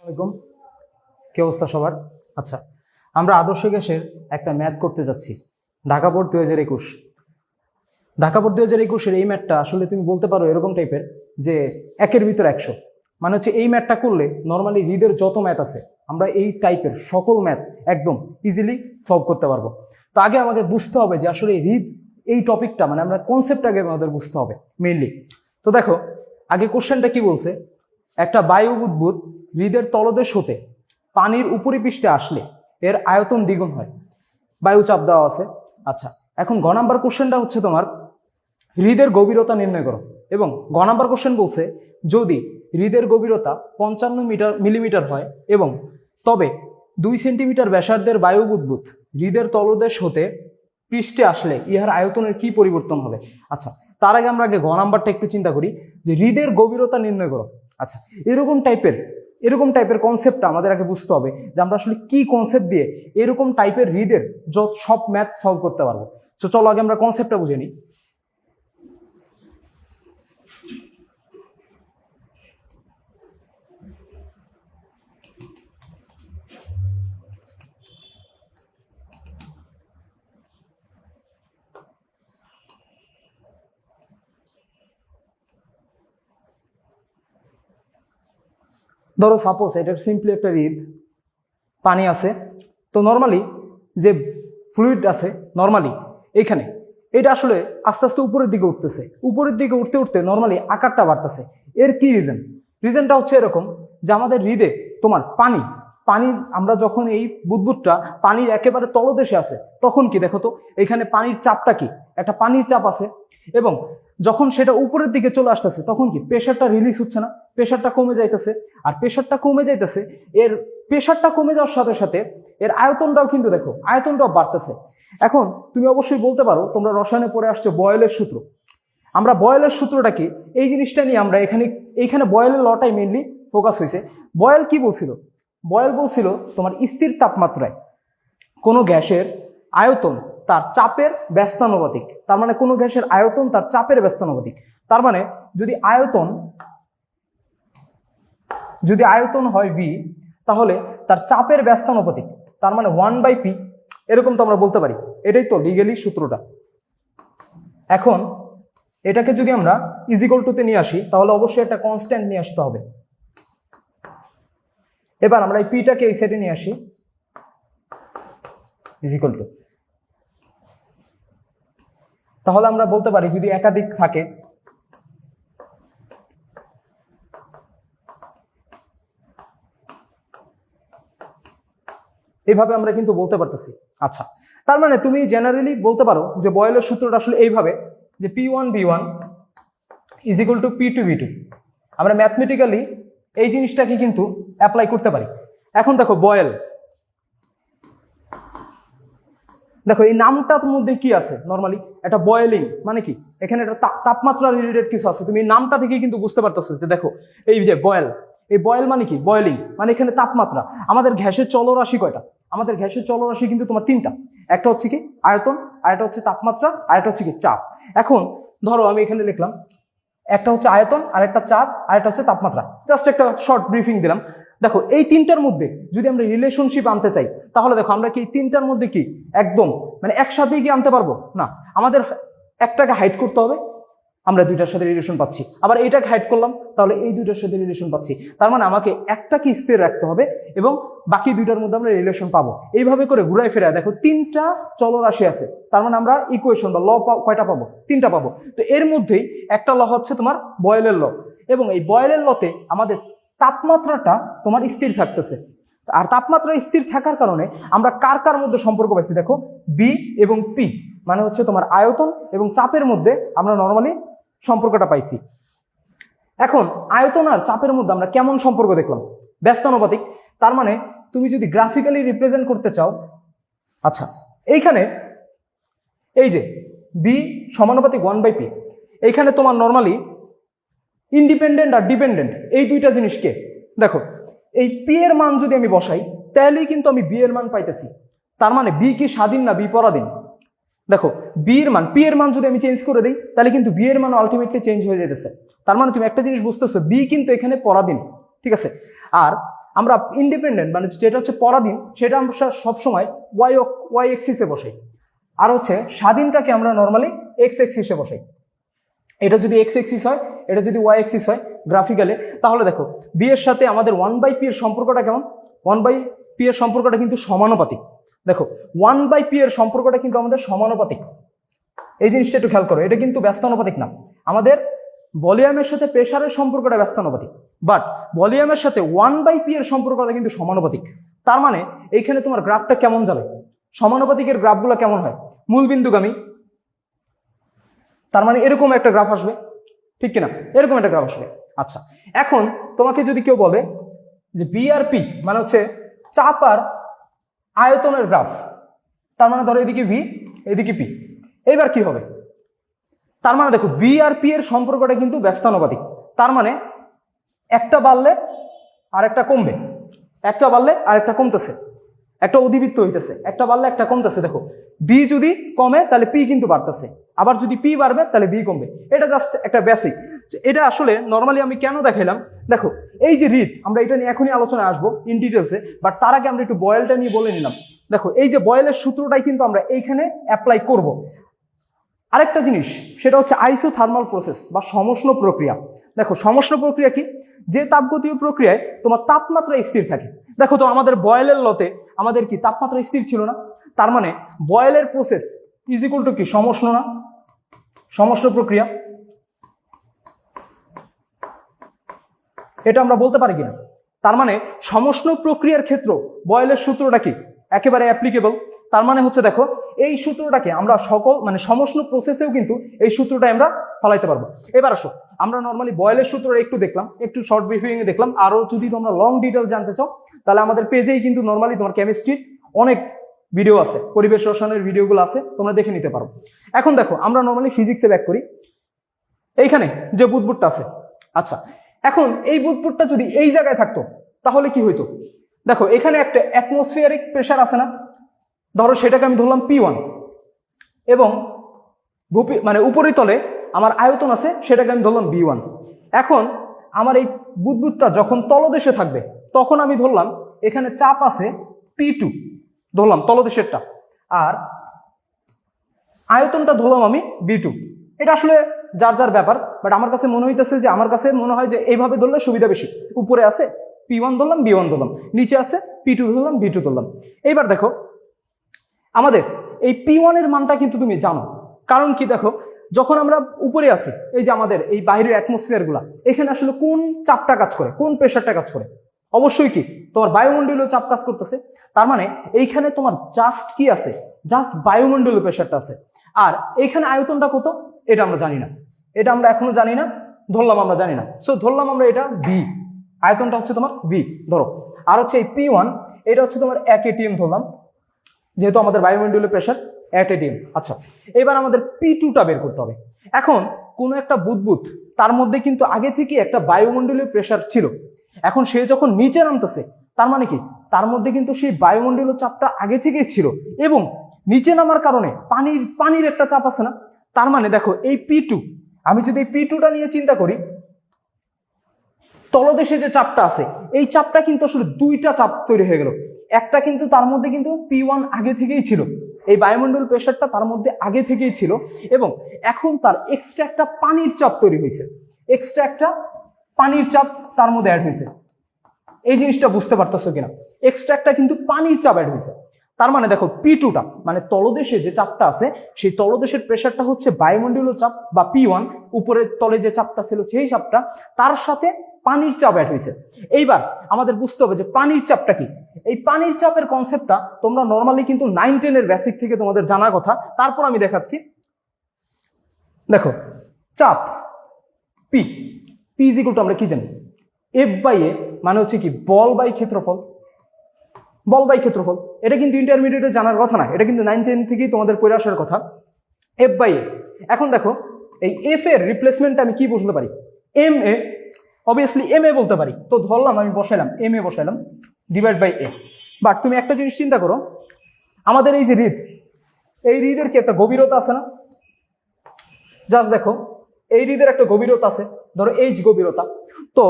আসসালামাইকুম, কি অবস্থা সবার? আচ্ছা, আমরা আদর্শ গ্যাসের একটা ম্যাথ করতে যাচ্ছি, ঢাকা বোর্ড 2021। ঢাকা বোর্ড 2021-এর এই ম্যাথটা আসলে তুমি বলতে পারো এরকম টাইপের যে 1-এর ভিতর 100। মানে হচ্ছে এই ম্যাথটা করলে নর্মালি রিদের যত ম্যাথ আছে আমরা এই টাইপের সকল ম্যাথ একদম ইজিলি সলভ করতে পারবো। তো আগে আমাদের বুঝতে হবে যে আসলে রিদ এই টপিকটা, মানে আমরা কনসেপ্ট আগে আমাদের বুঝতে হবে মেইনলি। তো দেখো আগে কোশ্চেনটা কি বলছে, একটা বায়ু বুদবুদ হৃদের তলদেশ হতে পানির উপরিপৃষ্ঠে আসলে এর আয়তন দ্বিগুণ হয়, বায়ু চাপ দেওয়া আছে। আচ্ছা, এখন গ নাম্বার কোশ্চেনটা হচ্ছে তোমার হৃদের গভীরতা নির্ণয় করো, এবং গ নাম্বার কোশ্চেন বলছে যদি হৃদের গভীরতা 55 মিলিমিটার হয় এবং তবে 2 সেন্টিমিটার ব্যাসার্ধের বায়ু বুদবুদ হৃদের তলদেশ হতে পৃষ্ঠে আসলে ইহার আয়তনের কি পরিবর্তন হবে। আচ্ছা, তার আগে আমরা গ নাম্বারটা একটু চিন্তা করি যে হৃদের গভীরতা নির্ণয় করো। আচ্ছা, এরকম টাইপের কনসেপ্টটা আমাদের আগে বুঝতে হবে যে আমরা আসলে কি কনসেপ্ট দিয়ে এরকম টাইপের হৃদের যত সব ম্যাথ সলভ করতে পারবো। তো চলো আগে আমরা কনসেপ্টটা বুঝে নিই। ধরো সাপোজ এটা সিম্পলি একটা হৃদ, পানি আছে। তো নর্মালি যে ফ্লুইড আছে নর্মালি এইখানে এটা আসলে আস্তে আস্তে উপরের দিকে উঠতেছে, উপরের দিকে উঠতে উঠতে নর্মালি আকারটা বাড়তেছে। এর কি রিজনটা হচ্ছে এরকম যে আমাদের হৃদে তোমার পানির আমরা যখন এই বুদবুদটা পানির একেবারে তলদেশে আছে তখন কি দেখো তো এখানে পানির চাপটা কি, একটা পানির চাপ আছে, এবং যখন সেটা উপরের দিকে চলে আসতেছে তখন কি প্রেশারটা রিলিজ হচ্ছে না, প্রেশারটা কমে যাইতেছে। আর প্রেশারটা কমে যাইতেছে, এর প্রেশারটা কমে যাওয়ার সাথে সাথে এর আয়তনটাও কিন্তু দেখো আয়তনটাও বাড়তেছে। এখন তুমি অবশ্যই বলতে পারো তোমরা রসায়নে পড়ে আসছো বয়েলের সূত্র। আমরা বয়েলের সূত্রটা কি এই জিনিসটা নিয়ে আমরা এইখানে বয়েলের লটাই মেইনলি ফোকাস হয়েছে। বয়েল কি বলছিল? বয়েল বলছিল তোমার স্থির তাপমাত্রায় কোনো গ্যাসের আয়তন তার চাপের ব্যস্তানুপাতিক। তার মানে কোনো গ্যাসের আয়তন তার চাপের ব্যস্তানুপাতিক। তার মানে যদি আয়তন হয় V, তাহলে তার চাপের ব্যস্তানুপাতিক, তার মানে 1/P, এরকম তো আমরা বলতে পারি। এটাই তো লিগ্যালি সূত্রটা। এখন এটাকে যদি আমরা ইজিক্যাল টু তে নিয়ে আসি তাহলে অবশ্যই একটা কনস্ট্যান্ট নিয়ে আসতে হবে। এবার আমরা এই পিটাকে এই সাইডে নিয়ে আসি, ইজিক্যাল টু, তাহলে আমরা বলতে পারি যদি একাধিক থাকে এইভাবে আমরা কিন্তু বলতে পারতেছি। আচ্ছা, তার মানে তুমি জেনারেলি বলতে পারো যে বয়েলের সূত্রটা আসলে এইভাবে যে P1V1 = P2V2। আমরা ম্যাথমেটিক্যালি এই জিনিসটাকে কিন্তু অ্যাপ্লাই করতে পারি। এখন দেখো বয়েল, দেখো এই নামটার মধ্যে কি আছে, নর্মালি একটা বয়েলিং মানে কি এখানে একটা তাপমাত্রা রিলেটেড কিছু আছে। তুমি নামটা থেকে কিন্তু বুঝতে পারতেছো যে দেখো এই যে বয়েল, এই বয়েল মানে কি বয়েলিং মানে এখানে তাপমাত্রা। আমাদের গ্যাসের চলরাশি কয়টা? আমাদের গ্যাসের চলরাশি কিন্তু তোমার 3টা। একটা হচ্ছে কি আয়তন, আরেকটা হচ্ছে তাপমাত্রা, আরেকটা হচ্ছে কি চাপ। এখন ধরো আমি এখানে লিখলাম একটা হচ্ছে আয়তন, আরেকটা চাপ, আরেকটা হচ্ছে তাপমাত্রা। জাস্ট একটা শর্ট ব্রিফিং দিলাম। দেখো এই 3টার মধ্যে যদি আমরা রিলেশনশিপ আনতে চাই তাহলে দেখো আমরা কি এই 3টার মধ্যে কি একদম মানে একসাথেই কি আনতে পারবো না? আমাদের একটাকে হাইড করতে হবে, আমরা 2টার সাথে রিলেশন পাচ্ছি। আবার এইটাকে হাইড করলাম তাহলে এই 2টার সাথে রিলেশন পাচ্ছি। তার মানে আমাকে একটাকে স্থির রাখতে হবে এবং বাকি 2টার মধ্যে আমরা রিলেশন পাবো। এইভাবে করে ঘুরাই ফেরায় দেখো 3টা চলরাশি আছে, তার মানে আমরা ইকুয়েশন বা ল কয়টা পাবো? 3টা পাবো। তো এর মধ্যেই একটা ল হচ্ছে তোমার বয়েলের ল, এবং এই বয়েলের লতে আমাদের তাপমাত্রাটা তোমার স্থির থাকতেছে। আর তাপমাত্রা স্থির থাকার কারণে আমরা কার কার মধ্যে সম্পর্ক পাইছি দেখো B এবং P, মানে হচ্ছে তোমার আয়তন এবং চাপের মধ্যে আমরা নর্মালি সম্পর্কটা পাইছি। এখন আয়তন আর চাপের মধ্যে আমরা কেমন সম্পর্ক দেখলাম? ব্যস্তানুপাতিক। তার মানে তুমি যদি গ্রাফিক্যালি রিপ্রেজেন্ট করতে চাও, আচ্ছা এইখানে এই যে B সমানুপাতিক 1/P, এইখানে তোমার নর্মালি ইন্ডিপেন্ডেন্ট আর ডিপেন্ডেন্ট এই 2টা জিনিসকে দেখো এই P এর মান যদি আমি বসাই তাহলেই কিন্তু আমি B এর মান পাইতেছি। তার মানে B কি স্বাধীন না B পরাধীন? দেখো P এর মান যদি আমি চেঞ্জ করে দিই তাহলে কিন্তু B এর মান আলটিমেটলি চেঞ্জ হয়ে যেতেছে। তার মানে তুমি একটা জিনিস বুঝতেছো, B কিন্তু এখানে পরাধীন, ঠিক আছে। আর আমরা ইন্ডিপেন্ডেন্ট মানে যেটা হচ্ছে পরাধীন সেটা আমরা সবসময় ওয়াই এক্সিসে বসাই, আর হচ্ছে স্বাধীনটাকে আমরা নর্মালি এক্স এক্সিসে বসাই। এটা যদি এক্স এক্সিস হয়, এটা যদি ওয়াই এক্সিস হয় গ্রাফিক্যালে, তাহলে দেখো বি এর সাথে আমাদের 1/p এর সম্পর্কটা কেমন, 1/p এর সম্পর্কটা কিন্তু সমানুপাতিক। দেখো 1/p এর সম্পর্কটা কিন্তু আমাদের সমানুপাতিক, এই জিনিসটা একটু খেয়াল করো, এটা কিন্তু ব্যস্তানুপাতিক না। আমাদের ভলিউমের সাথে প্রেসারের সম্পর্কটা ব্যস্তানুপাতিক, বাট ভলিউমের সাথে 1/p এর সম্পর্কটা কিন্তু সমানুপাতিক। তার মানে এইখানে তোমার গ্রাফটা কেমন যাবে, সমানুপাতিকের গ্রাফগুলো কেমন হয়, মূলবিন্দুগামী, তার মানে এরকম একটা গ্রাফ আসবে, ঠিক কিনা, এরকম একটা গ্রাফ আসবে। আচ্ছা, এখন তোমাকে যদি কেউ বলে যে বি আর পি মানে হচ্ছে চাপ আর আয়তনের গ্রাফ, তার মানে ধরো এদিকে ভি এদিকে পি, এইবার কি হবে, তার মানে দেখো বি আর পি এর সম্পর্কটা কিন্তু ব্যস্তানুপাতিক। তার মানে একটা বাড়লে আর একটা কমবে, একটা বাড়লে আর একটা কমতেছে, একটা অধিবৃত্ত হইতেছে, একটা বাড়লে একটা কমতেছে। দেখো বি যদি কমে তাহলে পি কিন্তু বাড়তেছে, আবার যদি পি বাড়বে তাহলে বি কমবে। এটা জাস্ট একটা বেসিক। এটা আসলে নর্মালি আমি কেন দেখাইলাম, দেখো এই যে রীত, আমরা এটা নিয়ে এখনই আলোচনায় আসবো ইন ডিটেলসে, বাট তার আগে আমরা একটু বয়েলটা নিয়ে বলে নিলাম। দেখো এই যে বয়েলের সূত্রটাই কিন্তু আমরা এইখানে অ্যাপ্লাই করব। আরেকটা জিনিস সেটা হচ্ছে আইসোথার্মাল প্রসেস বা সমষ্ণ প্রক্রিয়া। দেখো সমষ্ণ প্রক্রিয়া কি, যে তাপগতীয় প্রক্রিয়ায় তোমার তাপমাত্রা স্থির থাকে। দেখো তো আমাদের বয়েলের লতে আমাদের কি তাপমাত্রা স্থির ছিল না, তার মানে বয়েলের প্রসেস ইজ ইকুয়াল টু কি সমষ্ণ না, সমষ্ণ প্রক্রিয়া, এটা আমরা বলতে পারি কিনা। তার মানে সমষ্ণ প্রক্রিয়ার ক্ষেত্র বয়েলের সূত্রটা কি একেবারে অ্যাপ্লিকেবল। তার মানে হচ্ছে দেখো এই সূত্রটাকে আমরা সকল মানে সমষ্ণ প্রসেসেও কিন্তু এই সূত্রটা আমরা ফলাইতে পারবো। এবার আসো আমরা নর্মালি বয়েলের সূত্রটা একটু দেখলাম, একটু শর্ট ব্রিফিং এ দেখলাম। আরো যদি তোমরা লং ডিটেল জানতে চাও তাহলে আমাদের পেজেই কিন্তু নর্মালি তোমার কেমিস্ট্রির অনেক ভিডিও আছে, পরিবেশ রসায়নের ভিডিওগুলো আছে, তোমরা দেখে নিতে পারো। এখন দেখো আমরা নর্মালি ফিজিক্সে ব্যাক করি, এইখানে যে বুদবুদটা আছে, আচ্ছা এখন এই বুদবুদটা যদি এই জায়গায় থাকতো তাহলে কি হইতো, দেখো এখানে একটা অ্যাটমসফিয়ারিক প্রেসার আছে না, ধরো সেটাকে আমি ধরলাম P1 এবং মানে উপরিতলে আমার আয়তন আছে সেটাকে আমি ধরলাম B1। এখন আমার এই বুদবুদটা যখন তলদেশে থাকবে তখন আমি ধরলাম এখানে চাপ আছে P2, ধরলাম তলদেশেরটা, আর আয়তনটা ধরলাম আমি B2। এটা আসলে যার যার ব্যাপার, বাট আমার কাছে মনে হইতেছে যে আমার কাছে মনে হয় যে এইভাবে ধরলে সুবিধা বেশি। উপরে আছে P1 ধরলাম B1 ধরলাম, নিচে আছে P2 ধরলাম B2 ধরলাম। এইবার দেখো আমাদের এই P1 এর মানটা কিন্তু তুমি জানো, কারণ কি দেখো যখন আমরা উপরে আছি এই যে আমাদের এই বাইরের অ্যাটমসফিয়ার গুলা, এখানে আসলে কোন চাপটা কাজ করে, কোন প্রেশারটা কাজ করে, অবশ্যই কি তোমার বায়ুমণ্ডলীয় চাপ কাজ করতেছে। তার মানে এইখানে তোমার জাস্ট কি আছে, জাস্ট বায়ুমণ্ডলীয় প্রেশারটা আছে। আর এইখানে আয়তনটা কত এটা আমরা জানি না, এটা আমরা এখনো জানি না, ধরলাম আমরা জানি না, সো ধরলাম আমরা এটা বি, আয়তনটা হচ্ছে তোমার বি ধরো। আর হচ্ছে এই P1 এটা হচ্ছে তোমার 1 atm ধরলাম, যেহেতু আমাদের বায়ুমণ্ডলীয় প্রেশার 1 atm। আচ্ছা এবার আমাদের P2টা বের করতে হবে। এখন কোনো একটা বুদবুদ তার মধ্যে কিন্তু আগে থেকে একটা বায়ুমণ্ডলীয় প্রেশার ছিল, এখন সে যখন নিচে নামতেছে তার মানে কি তার মধ্যে কিন্তু সেই বায়ুমণ্ডলীয় চাপটা আগে থেকেই ছিল, এবং নিচে নামার কারণে পানির একটা চাপ আছে না। তার মানে দেখো এই P2, আমি যদি এই P2টা নিয়ে চিন্তা করি, তলদেশে যে চাপটা আছে এই চাপটা কিন্তু আসলে দুইটা চাপ তৈরি হয়ে গেল। একটা কিন্তু তার মধ্যে কিন্তু P1 আগে থেকেই ছিল, এই বায়ুমণ্ডল প্রেশারটা তার মধ্যে আগে থেকেই ছিল, এবং এখন তার এক্সট্রা একটা পানির চাপ তৈরি হয়েছে, এক্সট্রা একটা পানির চাপ তার মধ্যে অ্যাড হয়েছে। এই জিনিসটা বুঝতে পারতেছো কিনা, এক্সট্রা একটা কিন্তু পানির চাপ অ্যাড হয়েছে। তার মানে দেখো P2টা মানে তলদেশে যে চাপটা আছে সেই তলদেশের প্রেশারটা হচ্ছে বায়ুমণ্ডলীয় চাপ বা P1, উপরের তলে যে চাপটা ছিল সেই চাপটা, তার সাথে পানির চাপ অ্যাড হয়েছে। এইবার আমাদের বুঝতে হবে যে পানির চাপটা কি। এই পানির চাপের কনসেপ্টটা তোমরা নর্মালি কিন্তু 9-10 এর বেসিক থেকে তোমাদের জানার কথা, তারপর আমি দেখাচ্ছি। দেখো চাপ P ইজ ইকুয়াল টু আমরা কি জানি, F/A মানে হচ্ছে কি বল বাই ক্ষেত্রফল, বল বাই ক্ষেত্রফল। এটা কিন্তু ইন্টারমিডিয়েটে জানার কথা না, এটা কিন্তু 9-10 থেকেই তোমাদের পড়ে আসার কথা, F/A। এখন দেখো এই F এর রিপ্লেসমেন্টটা আমি কি বলতে পারি, MA, অবভিয়াসলি MA বলতে পারি। তো ধরলাম আমি বসাইলাম MA বসাইলাম ডিভাইড বাই A। বাট তুমি একটা জিনিস চিন্তা করো, আমাদের এই যে হৃদ, এই হৃদের কি একটা গভীরতা আছে না, জাস্ট দেখো এই হৃদের একটা গভীরতা আছে, ধরো এইচ গভীরতা। তো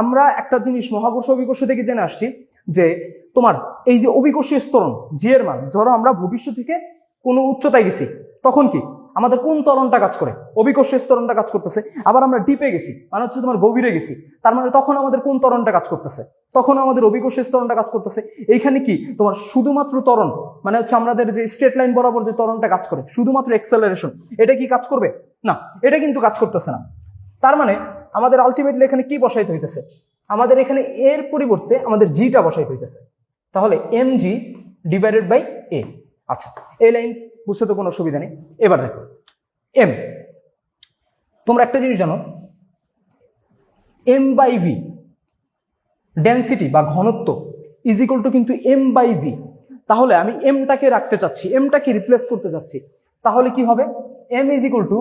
আমরা একটা জিনিস মহাকর্ষ অভিকর্ষ থেকে জেনে আসছি যে তোমার এই যে অভিকর্ষীয় স্তরণ জি এর মান, ধরো আমরা ভবিষ্যৎ থেকে কোনো উচ্চতায় গেছি, তখন কি আমাদের কোন ত্বরণটা কাজ করে? অভিকর্ষীয় স্তরণটা কাজ করতেছে। আবার আমরা ডিপে গেছি, মানে হচ্ছে তোমার গভীরে গেছি, তার মানে তখন আমাদের কোন ত্বরণটা কাজ করতেছে? তখন আমাদের অভিকর্ষীয় স্তরণটা কাজ করতেছে। এইখানে কি তোমার শুধুমাত্র ত্বরণ, মানে হচ্ছে আমাদের যে স্ট্রেট লাইন বরাবর যে ত্বরণটা কাজ করে, শুধুমাত্র এক্সেলারেশন, এটা কি কাজ করবে? না, এটা কিন্তু কাজ করতেছে না। তার মানে আমাদের আলটিমেটলি এখানে কি বসাইতে হইতেছে? আমাদের এখানে এর পরিবর্তে আমাদের জিটা বসাইতে হইতেছে। তাহলে এম জি ডিভাইডেড বাই এ। আচ্ছা, এই লাইন বুঝতে তো কোনো অসুবিধা নেই। এবার দেখো এম, তোমরা একটা জিনিস জানো, এম বাই ভি ডেন্সিটি বা ঘনত্ব ইজ ইকুয়াল টু কিন্তু এম বাই ভি। তাহলে আমি এমটাকে রাখতে চাচ্ছি, এমটাকে রিপ্লেস করতে চাচ্ছি, তাহলে কি হবে? M is equal to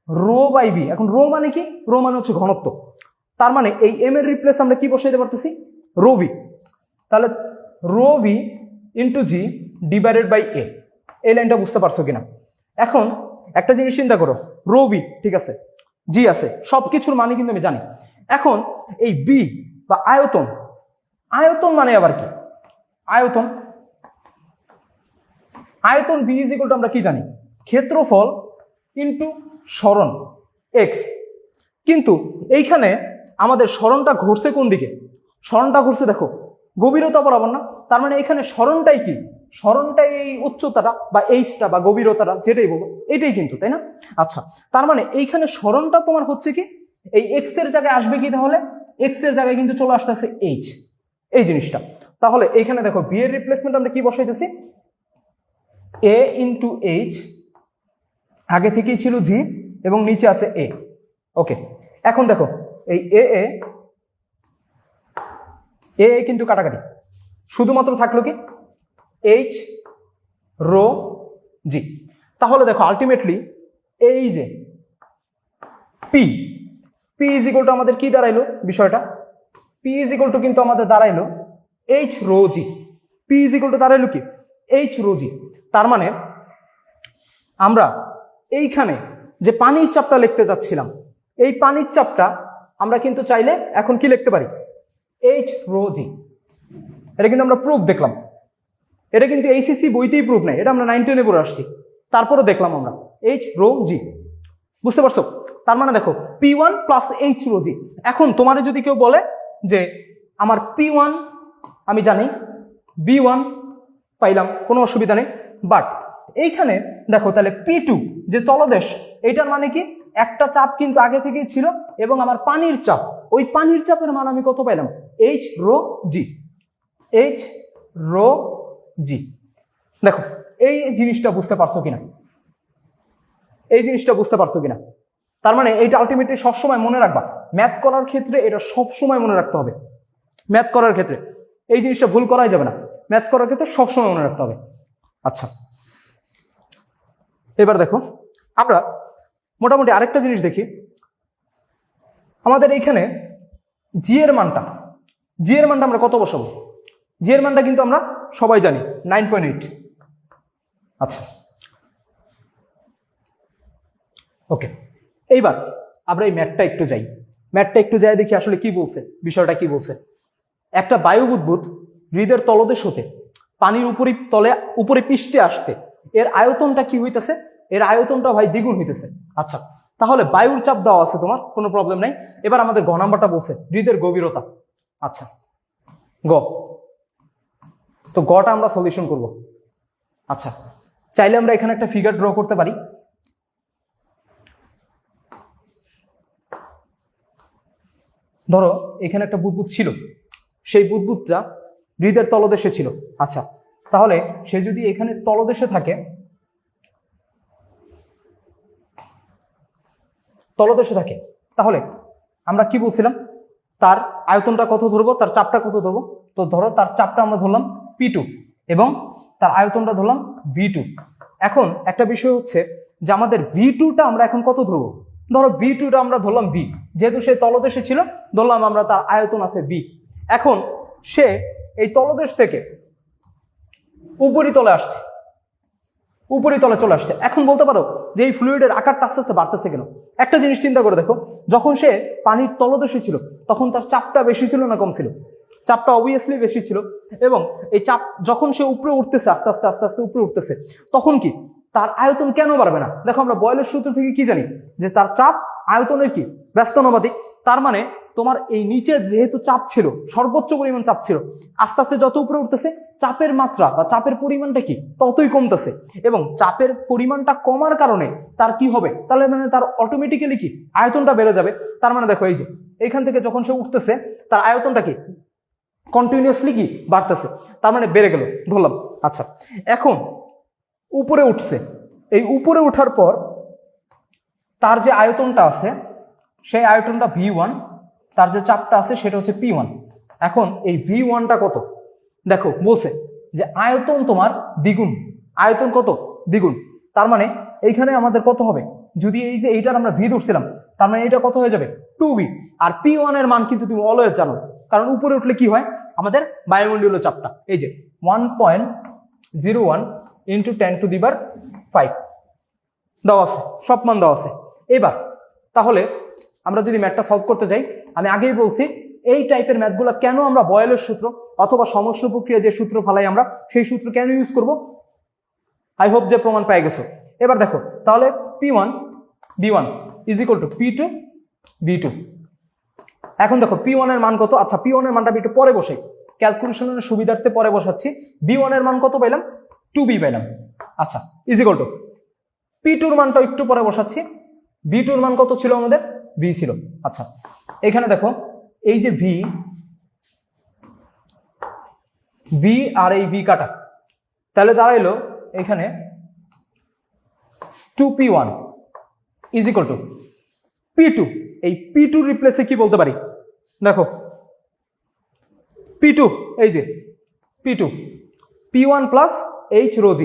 rho by V. এখন রো মানে কি? রো মানে হচ্ছে ঘনত্ব। তার মানে এই এম এর রিপ্লেস আমরা কি বসাইতে পারতেছি? Rho V. তাহলে rho V into G divided by A. এই লাইনটা বুঝতে পারছো কিনা? এখন একটা জিনিস চিন্তা করো, রো ভি ঠিক আছে, জি আছে, সব কিছুর মানে কিন্তু আমি জানি। এখন এই বি বা আয়তন, আয়তন মানে আবার কি? আয়তন, আয়তন বি ইজ ইকুয়াল টু আমরা কি জানি? ক্ষেত্রফল ইন্টু সরণ এক্স। কিন্তু এইখানে আমাদের সরণটা ঘুরছে কোন দিকে? সরণটা ঘুরছে দেখো গভীরতা বরাবর না। তার মানে এখানে সরণটাই কি? সরণটাই এই উচ্চতাটা বা এইচটা বা গভীরতাটা যেটাই বলবো এটাই কিন্তু, তাই না? আচ্ছা, তার মানে এইখানে সরণটা তোমার হচ্ছে কি এই এক্স এর জায়গায় আসবে কি? তাহলে এক্স এর জায়গায় কিন্তু চলে আসতেছে এইচ, এই জিনিসটা। তাহলে এইখানে দেখো বি এর রিপ্লেসমেন্ট আমরা কি বসাইতেছি? এ ইন্টু এইচ, আগে থেকেই ছিল জি এবং নিচে আছে এ। ওকে, এখন দেখো এই এ এ কিন্তু কাটাকাটি, শুধুমাত্র থাকলো কি এইচ রো জি। তাহলে দেখো আলটিমেটলি এই যে P, P is equal two আমাদের কি দাঁড়াইলো বিষয়টা? পি ইজ ইকুয়াল টু কিন্তু আমাদের দাঁড়াইলো H rho G. P is equal to দাঁড়াইলো কি? H rho G. তার মানে আমরা এইখানে যে পানির চাপটা লিখতে যাচ্ছিলাম, এই পানির চাপটা আমরা কিন্তু চাইলে এখন কি লিখতে পারি? এইচ রো জি। এটা কিন্তু আমরা প্রুফ দেখলাম, এটা কিন্তু এইচএসসি বইতেই প্রুফ নেই, এটা আমরা 9 10 পড়ে আসছি, তারপরে দেখলাম আমরা এইচ রো জি। বুঝতে পারছো? তার মানে দেখো P1 প্লাস এইচ রো জি। এখন তোমার যদি কেউ বলে যে আমার P1 আমি জানি, B1 পাইলাম, কোনো অসুবিধা নেই, বাট এইখানে দেখো তাহলে P2 যে তলদেশ, এইটার মানে কি? একটা চাপ কিন্তু আগে থেকেই ছিল এবং আমার পানির চাপ, ওই পানির চাপের মান আমি কত পাইলাম? এইচ রো জি, এইচ রো জি। দেখো এই জিনিসটা বুঝতে পারছো কিনা? এই জিনিসটা বুঝতে পারছো কিনা? তার মানে এইটা আলটিমেটলি সবসময় মনে রাখবা, ম্যাথ করার ক্ষেত্রে এটা সবসময় মনে রাখতে হবে। ম্যাথ করার ক্ষেত্রে এই জিনিসটা ভুল করাই যাবে না, ম্যাথ করার ক্ষেত্রে সবসময় মনে রাখতে হবে। আচ্ছা, এবার দেখো আমরা মোটামুটি আরেকটা জিনিস দেখি। আমাদের এইখানে জি এর মানটা, জি এর মানটা আমরা কত বসাবো? জি এর মানটা কিন্তু আমরা সবাই জানি 9.8। আচ্ছা ওকে, এইবার আমরা এই ম্যাথটা একটু যাই, ম্যাথটা একটু যাই দেখি আসলে কি বলছে, বিষয়টা কি বলছে। একটা বায়ু বুদবুদ হৃদের তলদেশ হতে পানির উপরে পৃষ্ঠে আসতে এর আয়তনটা কি হইতেছে? এর আয়তনটা ভাই দ্বিগুণ হইতেছে। আচ্ছা, তাহলে বায়ুর চাপ দেওয়া আছে তোমার, কোনো প্রবলেম নাই। এবার আমাদের গ নাম্বারটা বলছে হৃদের গভীরতা। আচ্ছা গ, তো গটা আমরা সলিউশন করব। আচ্ছা, চাইলে আমরা এখানে একটা ফিগার ড্র করতে পারি। ধরো এখানে একটা বুদবুদ ছিল, সেই বুদবুদটা হৃদের তলদেশে ছিল। আচ্ছা, তাহলে সে যদি এখানে তলদেশে থাকে, তাহলে আমরা কি বলছিলাম? তার আয়তনটা কত ধরবো, তার চাপটা কত ধরবো? তো ধরো তার চাপটা আমরা ধরলাম P2 এবং তার আয়তনটা ধরলাম V2। এখন একটা বিষয় হচ্ছে যে আমাদের V2টা আমরা এখন কত ধরবো? ধরো V2টা আমরা ধরলাম V, যেহেতু সে তলদেশে ছিল ধরলাম আমরা তার আয়তন আছে V। এখন সে এই তলদেশ থেকে উপরিতলে আসছে, উপরে তলে চলে আসছে। এখন বলতে পারো যে এই ফ্লুইডের আকারটা আস্তে আস্তে বাড়তেছে কেন? একটা জিনিস চিন্তা করে দেখো, যখন সে পানির তলদেশে ছিল তখন তার চাপটা বেশি ছিল না কম ছিল? চাপটা অবভিয়াসলি বেশি ছিল। এবং এই চাপ যখন সে উপরে উঠতেছে আস্তে আস্তে আস্তে আস্তে উপরে উঠতেছে, তখন কি তার আয়তন কেন বাড়বে না? দেখো আমরা বয়েলের সূত্র থেকে কি জানি যে তার চাপ আয়তনের কি ব্যস্তানুপাতিক। তার মানে তোমার এই নিচে যেহেতু চাপ ছিল, সর্বোচ্চ পরিমাণ চাপ ছিল, আস্তে আস্তে যত উপরে উঠতেছে চাপের মাত্রা বা চাপের পরিমাণটা কি ততই কমতেছে। এবং চাপের পরিমাণটা কমার কারণে তার কি হবে? তাহলে মানে তার অটোমেটিক্যালি কি আয়তনটা বেড়ে যাবে। তার মানে দেখো এই যে এইখান থেকে যখন সে উঠতেছে তার আয়তনটা কি কন্টিনিউয়াসলি কি বাড়তেছে, তার মানে বেড়ে গেল ধরলাম। আচ্ছা, এখন উপরে উঠছে, এই উপরে ওঠার পর তার যে আয়তনটা আছে সেই আয়তনটা V1, তার যে চাপটা আছে সেটা হচ্ছে P1। এখন এই V1টা কত? দেখো বলছে যে আয়তন তোমার দ্বিগুণ, আয়তন কত? দ্বিগুণ। তার মানে এইখানে আমাদের কত হবে? যদি এই যে এইটার আমরা ভি ধরছিলাম, তার মানে এটা কত হয়ে যাবে? 2V। আর P1 এর মান কিন্তু তুমি অলওয়েজ জানো, কারণ উপরে উঠলে কি হয় আমাদের বায়ুমণ্ডলীয় চাপটা এই যে 1.01 × 10⁵ দেওয়া আছে, সব মান দেওয়া আছে। এবার তাহলে আমরা যদি ম্যাথটা সলভ করতে যাই, আমি আগেই বলছি এই টাইপের ম্যাথগুলো কেন আমরা বয়েলের সূত্র অথবা সমষ্ণ প্রক্রিয়া যে সূত্র ফালাই আমরা সেই সূত্র কেন ইউজ করব, আই হোপ যে প্রমাণ পেয়ে গেছো। এবার দেখো তাহলে P1 B1 = P2 B2। এখন দেখো P1 এর মান কত? আচ্ছা, P1 এর মানটা আমি একটু পরে বসাই, ক্যালকুলেশনের সুবিধার্থে পরে বসাচ্ছি। B1 এর মান কত পাইলাম? 2B পাইলাম। আচ্ছা, = P2 এর মানটা একটু পরে বসাচ্ছি। B2 এর মান কত ছিল আমাদের? B ছিল। আচ্ছা, এখানে দেখো এই যে V আর এই V কাটা, তাহলে দাঁড়াইলো এখানে 2P1 = P2। এই P2 রিপ্লেসে কি বলতে পারি? দেখো P2, এই যে P2 P1 + H ρg,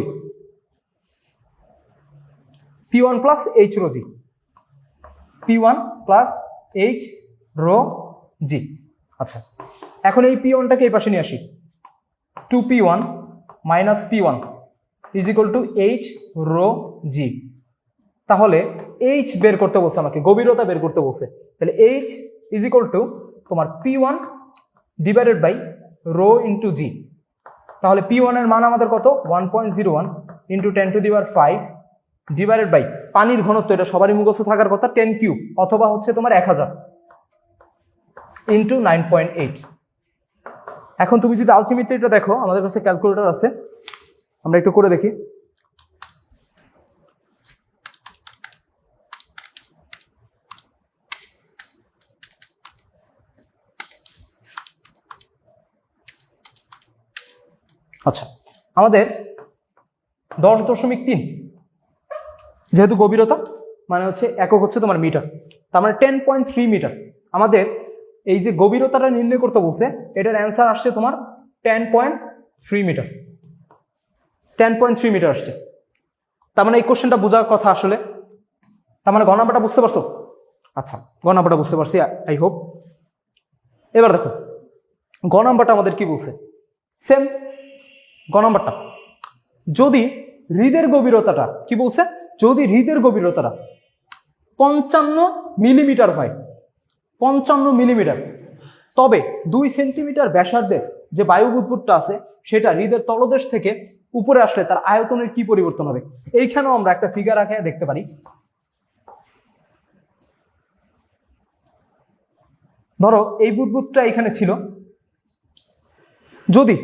P1 + H ρg, P1 + H ρg। আচ্ছা, এখন এই P1টাকে এই পাশে নিয়ে আসি। 2P1 - P1 = H ρg। তাহলে H বের করতে বলছে আমাকে, গভীরতা বের করতে বলছে। তাহলে H = তোমার P1 / ρ × g। তাহলে P1 এর মান আমাদের কত? 1.01 × 10⁵ পানির ঘনত্ব, এটা সবারই মুখস্থ থাকার কথা, 10³ অথবা হচ্ছে তোমার 1000 × 9.8। এখন তুমি যদি আলটিমেটলি এটা দেখো, আমাদের কাছে ক্যালকুলেটর আছে, আমরা একটু করে দেখি। আচ্ছা, আমাদের 10.3 যেহেতু গভীরতা মানে হচ্ছে একক হচ্ছে তোমার মিটার, তার মানে 10.3 মিটার। আমাদের এই যে গভীরতাটা নির্ণয় করতে বলছে, এটার অ্যান্সার আসছে তোমার 10.3 মিটার। 10.3 মিটার আসছে। তার মানে এই কোশ্চেনটা বোঝার কথা আসলে। তার মানে গ নাম্বারটা বুঝতে পারছো? আচ্ছা, গ নাম্বারটা বুঝতে পারছি আই হোপ। এবার দেখো গ নাম্বারটা আমাদের কি বলছে, সেম গ নাম্বারটা। যদি হৃদের গভীরতাটা কি বলছে, যদি হৃদের গভীরতাটা 55 মিলিমিটার হয়, 55 মিলিমিটার, তবে 2 সেন্টিমিটার ব্যাসার্ধের যে বায়ু বুদবুদটা আছে সেটা হৃদের তলদেশ থেকে উপরে আসলে তার আয়তনের কি পরিবর্তন হবে। এইখানেও আমরা একটা ফিগার আঁকে দেখতে পারি। ধরো এই বুদবুদটা এখানে ছিল, যদি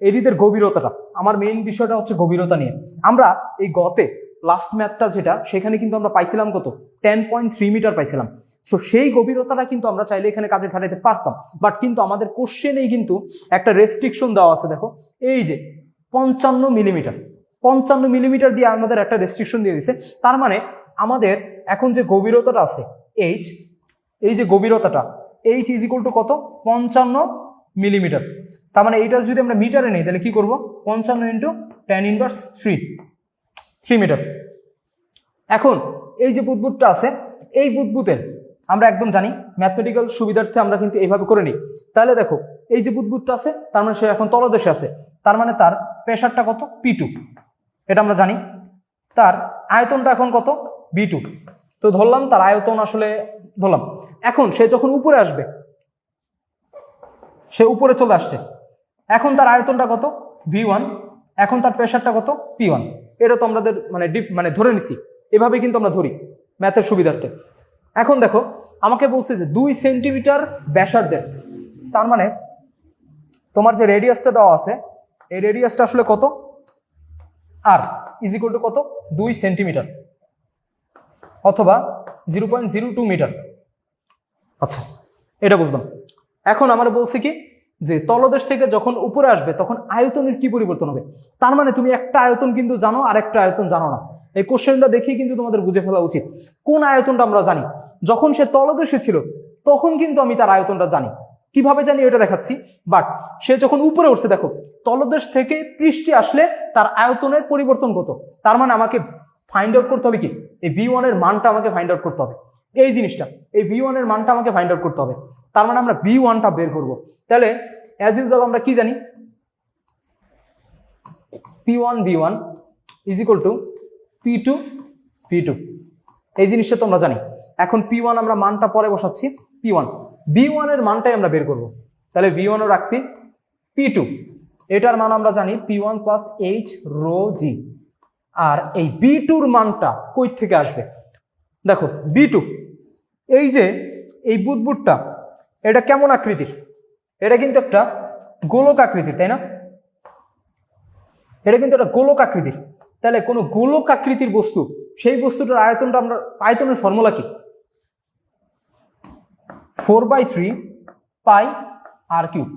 এই হৃদের গভীরতাটা, আমার মেইন বিষয়টা হচ্ছে গভীরতা নিয়ে, আমরা এই গতে লাস্ট ম্যাথটা যেটা সেখানে কিন্তু আমরা পাইছিলাম কত? 10.3 মিটার পাইছিলাম। সো সেই গভীরতাটা কিন্তু আমরা চাইলে এখানে কাজে খাটাইতে পারতাম, বাট কিন্তু আমাদের কোশ্চেনেই কিন্তু একটা রেস্ট্রিকশন দেওয়া আছে। দেখো এই যে 55 মিলিমিটার, 55 মিলিমিটার দিয়ে আমাদের একটা রেস্ট্রিকশন দিয়ে দিছে। তার মানে আমাদের এখন যে গভীরতাটা আছে H, এই যে গভীরতাটা H = কত? 55 মিলিমিটার। তার মানে এইটার যদি আমরা মিটারে নেই তাহলে কি করব? 55 × 10⁻³ মিটার। এখন এই যে বুদবুদটা আছে, এই বুদবুদের আমরা একদম জানি ম্যাথমেটিক্যাল সুবিধার্থে আমরা কিন্তু এইভাবে করে নিই। তাহলে দেখো এই যে বুদবুদটা আছে, তার মানে সে এখন তলদেশে আছে, তার মানে তার প্রেসারটা কত? P2, এটা আমরা জানি। তার আয়তনটা এখন কত, B2। তো ধরলাম তার আয়তন আসলে ধরলাম। এখন সে যখন উপরে আসবে, সে উপরে চলে আসছে, এখন তার আয়তনটা কত, V1, এখন তার প্রেশারটা কত, P1। এটা তো আমাদের মানে ধরে নিছি, এভাবে কিন্তু আমরা ধরি ম্যাথের সুবিধার্থে। এখন দেখো আমাকে বলছে যে 2 সেন্টিমিটার ব্যাসার্ধের, তার মানে তোমার যে রেডিয়াসটা দেওয়া আছে, এই রেডিয়াসটা আসলে কত, আর ইজিক্যাল টু কত, 2 সেন্টিমিটার অথবা 0.02 মিটার। আচ্ছা, এটা বুঝলাম। এখন আমার বলছে কি যে তলদেশ থেকে যখন উপরে আসবে তখন আয়তনের কি পরিবর্তন হবে। তার মানে তুমি একটা আয়তন কিন্তু জানো আর একটা আয়তন জানো না। এই কোশ্চেনটা দেখেই কিন্তু তোমাদের বুঝে ফেলা উচিত কোন আয়তনটা আমরা জানি। যখন সে তলদেশে ছিল তখন কিন্তু আমি তার আয়তনটা জানি। কিভাবে জানি এটা দেখাচ্ছি, বাট সে যখন উপরে উঠছে, দেখো তলদেশ থেকে পৃষ্ঠে আসলে তার আয়তনের পরিবর্তন কত। তার মানে আমাকে ফাইন্ড আউট করতে হবে কি, এই V1 এর মানটা আমাকে ফাইন্ড আউট করতে হবে। এই জিনিসটা, এই V1 এর মানটা আমাকে ফাইন্ড আউট করতে হবে। তার মানে আমরা V1টা বের করব। তাহলে অ্যাজ ইউজুয়াল আমরা কি জানি, P1 V1 is equal two P2 V2। এই জিনিসটা তো আমরা জানি। এখন P1 আমরা মানটা পরে বসাচ্ছি, P1 V1 এর মানটাই আমরা বের করব। তাহলে V1 ও রাখছি, P2 এটার মান আমরা জানি P1 plus H rho G। আর এই B2 এর মানটা কই থেকে আসবে, দেখো B2 এই যে এই বুদবুদটা, এটা কেমন আকৃতির, এটা কিন্তু একটা গোলক আকৃতির, তাই না? এটা কিন্তু একটা গোলক আকৃতির। তাহলে কোনো গোলক আকৃতির বস্তু, সেই বস্তুটার আয়তনটা আমরা, আয়তনের ফর্মুলা কি, 4/3 পাই R কিউব।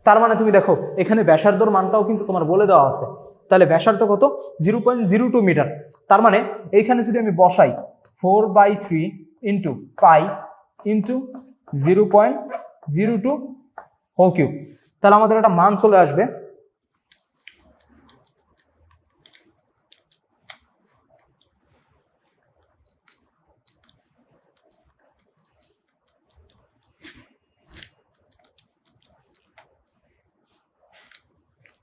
তার মানে তুমি দেখো এখানে ব্যাসার্ধর মানটাও কিন্তু তোমার বলে দেওয়া আছে। তাহলে ব্যাসার্ধ কত, 0.02 মিটার। তার মানে এইখানে যদি আমি বসাই 4/3 into pi into 0.02 whole cube, তাহলে আমাদের একটা মান চলে আসবে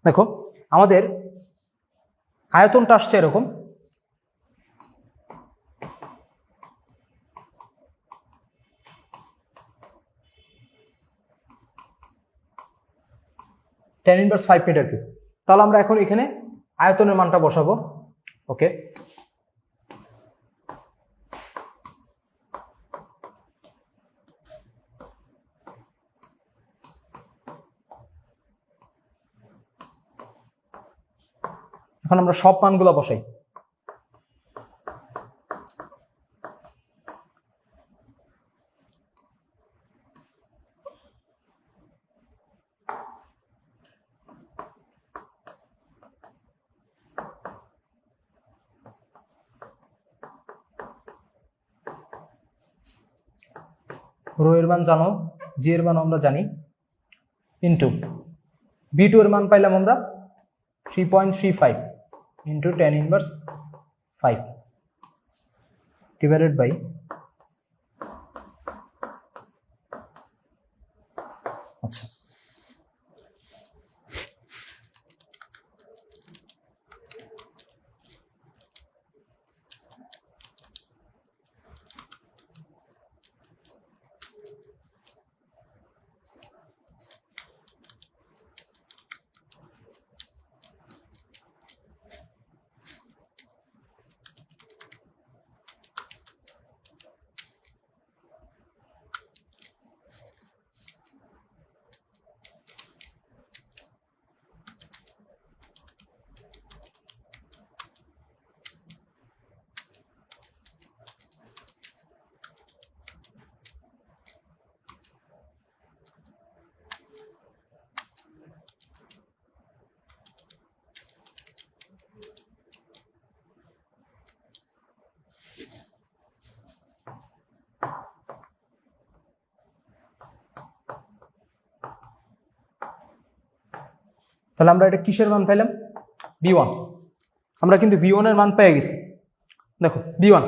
দেখো আমাদের আয়তনটা আসছে এরকম, tan ইনভার্স 5 মিটার কিউব। তাহলে আমরা এখন এখানে আয়তনের মানটা বসাবো। ওকে, এখন আমরা সব মানগুলো বসাই। রো এর মান জানো, জি এর মান আমরা জানি, ইন্টু B2 এর মান পাইলাম আমরা 3.35 into tan inverse 5 divided by আচ্ছা তাহলে আমরা এটা কিসের মান পাইলাম, B1। আমরা কিন্তু B1 এর মান পেয়ে গেছি। দেখো B1,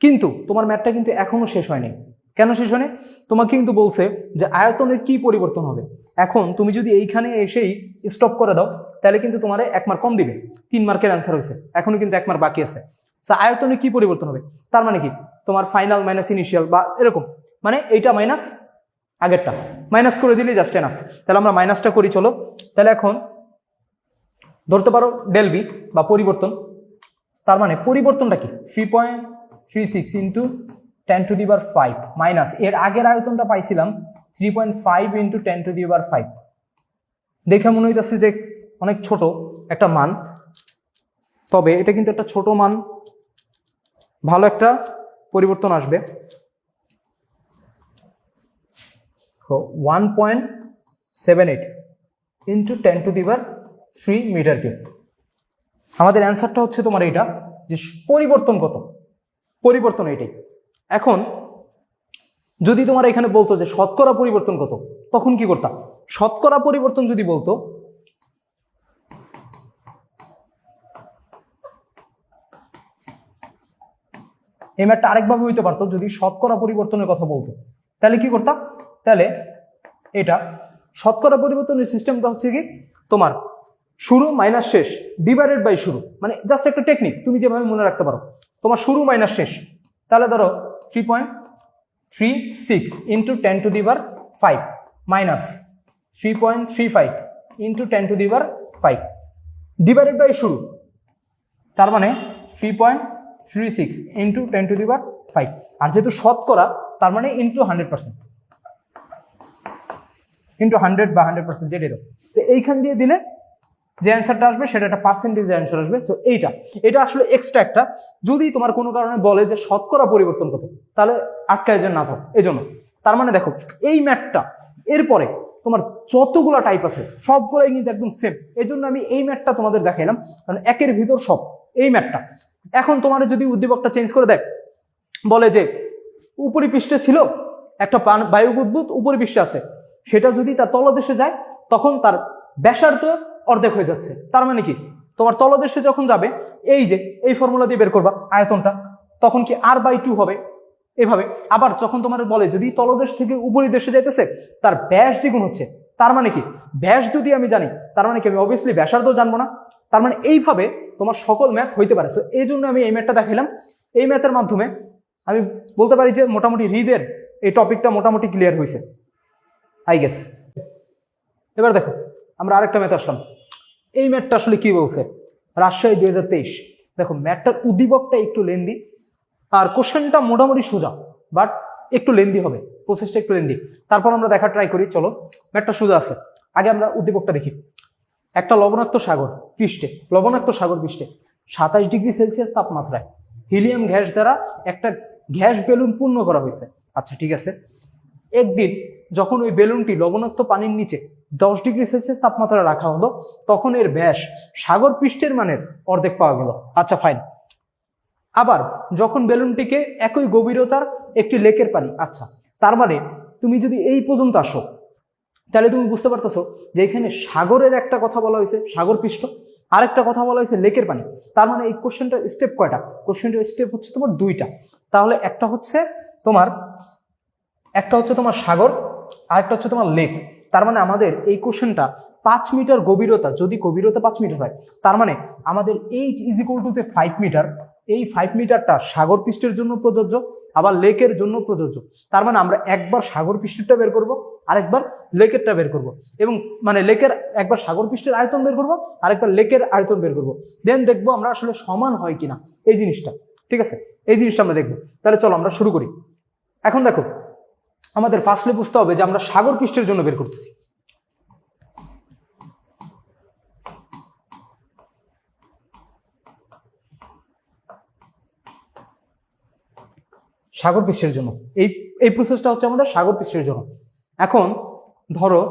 কিন্তু তোমার ম্যাথটা কিন্তু এখনো শেষ হয়নি। কেন সেশনে তোমাকে কিন্তু বলছে যে আয়তনের কি পরিবর্তন হবে। এখন তুমি যদি এইখানে এসেই স্টপ করে দাও তাহলে কিন্তু তোমার 1 মার্ক কম দিবে। 3 মার্কের অ্যান্সার হয়েছে, এখনো কিন্তু 1 মার্ক বাকি আছে। আয়তনে কি পরিবর্তন হবে তার মানে কি তোমার ফাইনাল মাইনাস ইনিশিয়াল বা এরকম, মানে এইটা মাইনাস আগেরটা, মাইনাস করে দিলে জাস্ট এনাফ। তাহলে আমরা মাইনাসটা করি চলো। তাহলে এখন ধরতে পারো ডেল বি বা পরিবর্তন, তার মানে পরিবর্তনটা কি 3.36 ইন্টু 10⁵ মাইনাস এর আগের আয়তনটা পাইছিলাম 3.5 ইন্টু 10⁵। দেখে মনে হইতেছে যে অনেক ছোট একটা মান, তবে এটা কিন্তু একটা ছোট মান, ভালো একটা পরিবর্তন আসবে। 1.78 ইন্টু 10⁵ মিটার কিউব। আমাদের অ্যান্সারটা হচ্ছে তোমার এইটা, যে পরিবর্তন কত, পরিবর্তন এইটাই। এখন যদি তোমার এখানে বলতো যে শতকরা পরিবর্তন কত, তখন কি করতাম? শতকরা পরিবর্তন যদি বলতো, এই ম্যাথটা আরেকভাবে হইতে পারতো, যদি শতকরা পরিবর্তনের কথা বলতো তাহলে কি করতাম? তাহলে এটা শতকরা পরিবর্তনের সিস্টেমটা হচ্ছে কি তোমার শুরু মাইনাস শেষ ডিভাইডেড বাই শুরু, মানে জাস্ট একটা টেকনিক, তুমি যেভাবে মনে রাখতে পারো। তোমার শুরু মাইনাস শেষ, তাহলে ধরো 3.36 into 10⁵ minus 3.35 into 10⁵ divided by শুরু, তার মানে 3.36 ইন্টু 10⁵। আর যেহেতু শতকরা তার মানে ইন্টু 100%, ইন্টু 100 বা 100% যেটা দাও। তো এইখান দিয়ে দিলে যে অ্যান্সারটা আসবে সেটা একটা পার্সেন্টেজ অ্যান্সার আসবে। সো এটা আসলে এক্সট্রা একটা, যদি তোমার কোনো কারণে বলে যে শতকরা পরিবর্তন কত, তাহলে আটকায় যেন না থাক এজন্য। তার মানে দেখো এই ম্যাথটা এরপরে তোমার যতগুলো টাইপ আছে সবগুলোই কিন্তু একদম সেম, এই জন্য আমি এই ম্যাথটা তোমাদের দেখাইলাম, কারণ একের ভিতর সব এই ম্যাথটা। এখন তোমার যদি উদ্দীপকটা চেঞ্জ করে দেয়, বলে যে উপরিপৃষ্ঠে ছিল একটা বায়ু বুদবুদ, উপরিপৃষ্ঠে আছে, সেটা যদি তার তলদেশে যায় তখন তার ব্যাসার্ধ অর্ধেক হয়ে যাচ্ছে। তার মানে কি তোমার তলদেশে যখন যাবে, এই যে এই ফর্মুলা দিয়ে বের করবা আয়তনটা, তখন কি r/2 হবে এভাবে। আবার যখন তোমার বলে যদি তলদেশ থেকে উপরি দেশে যাইতেছে তার ব্যাস দ্বিগুণ হচ্ছে, তার মানে কি ব্যাস যদি আমি জানি তার মানে কি আমি অবভিয়াসলি ব্যাসার্ধ জানবো না। তার মানে এইভাবে তোমার সকল ম্যাথ হইতে পারে। সো এই জন্য আমি এই ম্যাথটা দেখাইলাম। এই ম্যাথের মাধ্যমে আমি বলতে পারি যে মোটামুটি হৃদের এই টপিকটা মোটামুটি ক্লিয়ার হয়েছে আই গেস। এবার দেখো আমরা আরেকটা ম্যাথ আসলাম। এই ম্যাথটা আসলে কি বলছে, রাজশাহী 2023। দেখো ম্যাথটার উদ্দীপকটা একটু লেন্দি, আর কোশ্চেনটা মোটামুটি সোজা, বাট একটু লেন্দি হবে, প্রসেসটা একটু লেন্দি। তারপর আমরা দেখা ট্রাই করি। চলো, ম্যাথটা সোজা আছে, আগে আমরা উদ্দীপকটা দেখি। একটা লবণাক্ত সাগর পৃষ্ঠে, লবণাক্ত সাগর পৃষ্ঠে 27°C তাপমাত্রায় হিলিয়াম গ্যাস দ্বারা একটা গ্যাস বেলুন পূর্ণ করা হয়েছে। আচ্ছা ঠিক আছে, একদিন যখন ওই বেলুনটি লবণাক্ত পানির নিচে 10°C তাপমাত্রা রাখা হলো, তখন এর ব্যাস সাগর পৃষ্ঠের মানের অর্ধেক পাওয়া গেল। আচ্ছা ফাইন। আবার যখন বেলুনটিকে একই গভীরতার একটি লেকের পানি, আচ্ছা তার মানে তুমি যদি এই পর্যন্ত আসো তাহলে তুমি বুঝতে পারতেছো যে এখানে সাগরের একটা কথা বলা হয়েছে, সাগর পৃষ্ঠ, আরেকটা কথা বলা হয়েছে লেকের পানি। তার মানে এই কোশ্চেনটার স্টেপ কয়টা? কোশ্চেনটার স্টেপ হচ্ছে তোমার দুইটা। তাহলে একটা হচ্ছে তোমার সাগর, আরেকটা হচ্ছে তোমার লেক। তার মানে আমাদের এই কোশ্চেনটা 5 মিটার গভীরতা, যদি গভীরতা 5 মিটার হয়, তার মানে আমাদের এইচ ইজ ইকুয়াল টু যে 5 মিটার, এই 5 মিটারটা সাগর পৃষ্ঠের জন্য প্রযোজ্য, আবার লেকের জন্য প্রযোজ্য। তার মানে আমরা একবার সাগর পৃষ্ঠটা বের করব, আরেকবার লেকেরটা বের করব, এবং মানে লেকের একবার সাগর পৃষ্ঠের আয়তন বের করব, আরেকবার লেকের আয়তন বের করব। দেন দেখবো আমরা আসলে সমান হয় কিনা এই জিনিসটা। ঠিক আছে, এই জিনিসটা আমরা দেখবো। তাহলে চলো আমরা শুরু করি। এখন দেখো আমাদের ফার্স্টলি বুঝতে হবে যে আমরা সাগর পৃষ্ঠের জন্য বের করতেছি। সাগর পৃষ্ঠের জন্য এই প্রসেসটা হচ্ছে আমাদের সাগর পৃষ্ঠের জন্য। এখন ধরো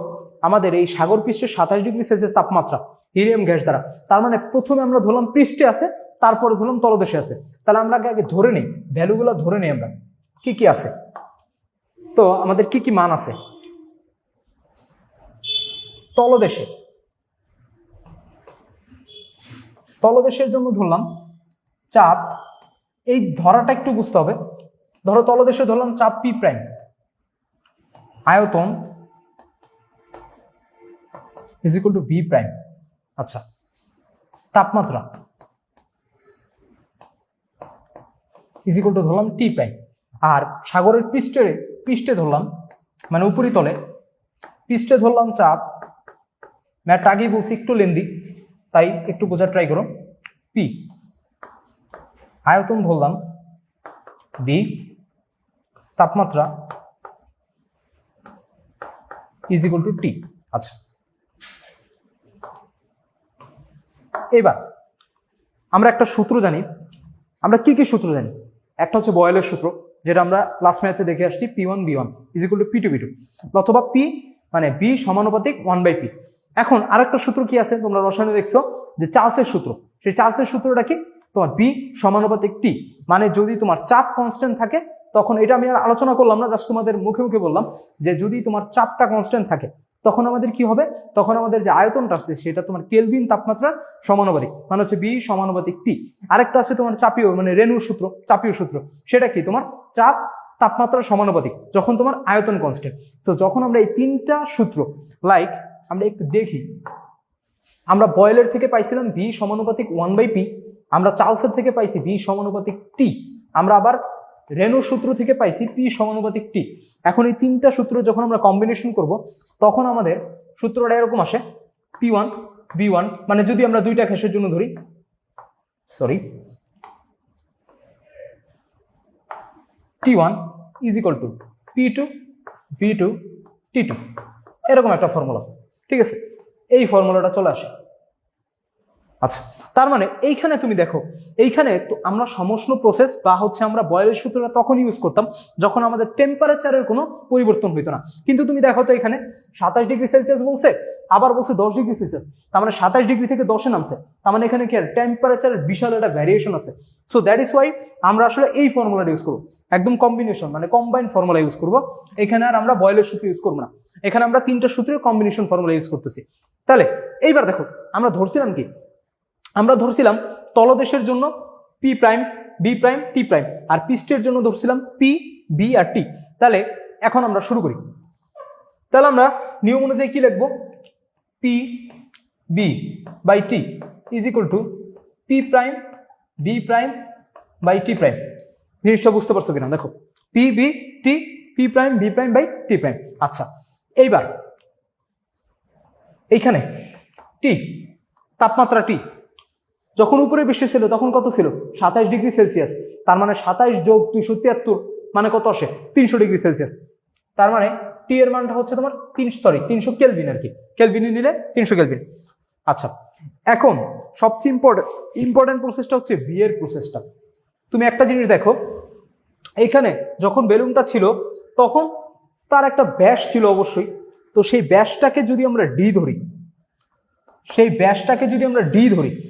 আমাদের এই সাগর পৃষ্ঠের 27°C তাপমাত্রা হিলিয়াম গ্যাস দ্বারা, তার মানে প্রথমে আমরা ধরলাম পৃষ্ঠে আছে, তারপরে ধরলাম তলদেশে আছে। তাহলে আমরা আগে ধরে নিই, ভ্যালুগুলো ধরে নিই আমরা কি কি আছে। তো আমাদের কি কি মান আছে তলদেশের জন্য ধরলাম চাপ, এই ধরাটা একটু বুঝতে হবে। ধরো তলদেশে ধরলাম চাপ P', আয়তন is equal two V prime. আচ্ছা, তাপমাত্রা ইজ ইকুয়াল টু ধরলাম টি প্রাইম। আর সাগরের পৃষ্ঠে ধরলাম, মানে উপরিতলে পৃষ্ঠে ধরলাম চাপ, ম্যাটটা আগেই বলছি একটু লেন্দি, তাই একটু বোঝার ট্রাই করো। পি, আয়তন ধরলাম বি, তাপমাত্রা ইজ ইকুয়াল টু টি। আচ্ছা, এবার আমরা একটা সূত্র জানি। আমরা কি কি সূত্র জানি? একটা হচ্ছে বয়েলের সূত্র, যেটা আমরা ক্লাস ম্যাথে দেখে আসছি, P1 B1 is equal two P2 B2, অথবা P মানে B সমানুপাতিক 1/P। এখন আরেকটা সূত্র কি আছে, তোমরা রসায়নে দেখছো যে চার্লসের সূত্র। সেই চার্লসের সূত্রটা কি? তোমার B সমানুপাতিক T, মানে যদি তোমার চাপ কনস্ট্যান্ট থাকে তখন, এটা আমি আর আলোচনা করলাম না, জাস্ট তোমাদের মুখে মুখে বললাম যে যদি তোমার চাপটা কনস্ট্যান্ট থাকে তখন আমাদের কি হবে, তখন আমাদের যে আয়তনটা আছে সেটা তোমার কেলভিন তাপমাত্রার সমানুপাতিক, মানে হচ্ছে বি সমানুপাতিক টি। আরেকটা আছে তোমার চাপীয়, মানে রেণুর সূত্র, চাপীয় সূত্র, সেটা কি তোমার চাপ তাপমাত্রার সমানুপাতিক যখন তোমার আয়তন কনস্ট্যান্ট। তো যখন আমরা এই তিনটা সূত্র, লাইক আমরা একটু দেখি, আমরা বয়েলের থেকে পাইছিলাম বি সমানুপাতিক 1/P, আমরা চার্লসের থেকে পাইছি বি সমানুপাতিক টি, আমরা আবার রেনু সূত্র থেকে পাইছি পি সমানুপাতিক টি। এখন এই তিনটা সূত্র যখন আমরা কম্বিনেশন করব তখন আমাদের সূত্রটা এরকম আসে, P1 B1, মানে যদি আমরা দুইটা কেসের জন্য ধরি, T1 is equal two P2 V2 T2, এরকম একটা ফর্মুলা। ঠিক আছে, এই ফর্মুলাটা চলে আসে। আচ্ছা, তার মানে এইখানে তুমি দেখো, এইখানে তো আমরা সমষ্ণ প্রসেস বা হচ্ছে আমরা বয়েলের সূত্রটা তখন ইউজ করতাম যখন আমাদের টেম্পারেচারের কোনো পরিবর্তন হইতো না। কিন্তু তুমি দেখো তো এখানে 27 ডিগ্রি সেলসিয়াস বলছে, আবার বলছে 10 ডিগ্রি সেলসিয়াস, তার মানে 27 ডিগ্রি থেকে 10-এ নামছে, তার মানে এখানে কি আর টেম্পারেচারের বিশাল একটা ভ্যারিয়েশন আছে। সো দ্যাট ইজ ওয়াই আমরা আসলে এই ফর্মুলাটা ইউজ করবো, একদম কম্বিনেশন মানে কম্বাইন্ড ফর্মুলা ইউজ করবো। এখানে আর আমরা বয়েলের সূত্র ইউজ করবো না, এখানে আমরা তিনটা সূত্রের কম্বিনেশন ফর্মুলা ইউজ করতেছি। তাহলে এইবার দেখো, আমরা ধরছিলাম কি, আমরা ধরছিলাম তলদেশের জন্য পি প্রাইম বি প্রাইম টি প্রাইম, আর পৃষ্ঠের জন্য ধরছিলাম পি বি আর টি। তাহলে এখন আমরা শুরু করি। তাহলে আমরা নিয়ম অনুযায়ী কি লিখবো, P B by T is equal to P prime B prime by T prime. জিনিসটা বুঝতে পারছো কিনা দেখো, P B T, P prime B prime by T prime. আচ্ছা, এইবার এইখানে টি, তাপমাত্রা টি যখন উপরে বৃষ্টি ছিল তখন কত ছিল, 27 ডিগ্রি সেলসিয়াস, তার মানে 27 যোগ 273 মানে কত আসে, 300 ডিগ্রি সেলসিয়াস। তার মানে টি এর মানটা হচ্ছে তোমার 300 কেলভিন, আর কি কেলভিনে নিলে 300 কেলভিন। আচ্ছা, এখন সবচেয়ে ইম্পর্টেন্ট প্রসেসটা হচ্ছে বি এর প্রসেসটা। তুমি একটা জিনিস দেখো, এইখানে যখন বেলুনটা ছিল তখন তার একটা ব্যাস ছিল অবশ্যই, তো সেই ব্যাসটাকে যদি আমরা ডি ধরি,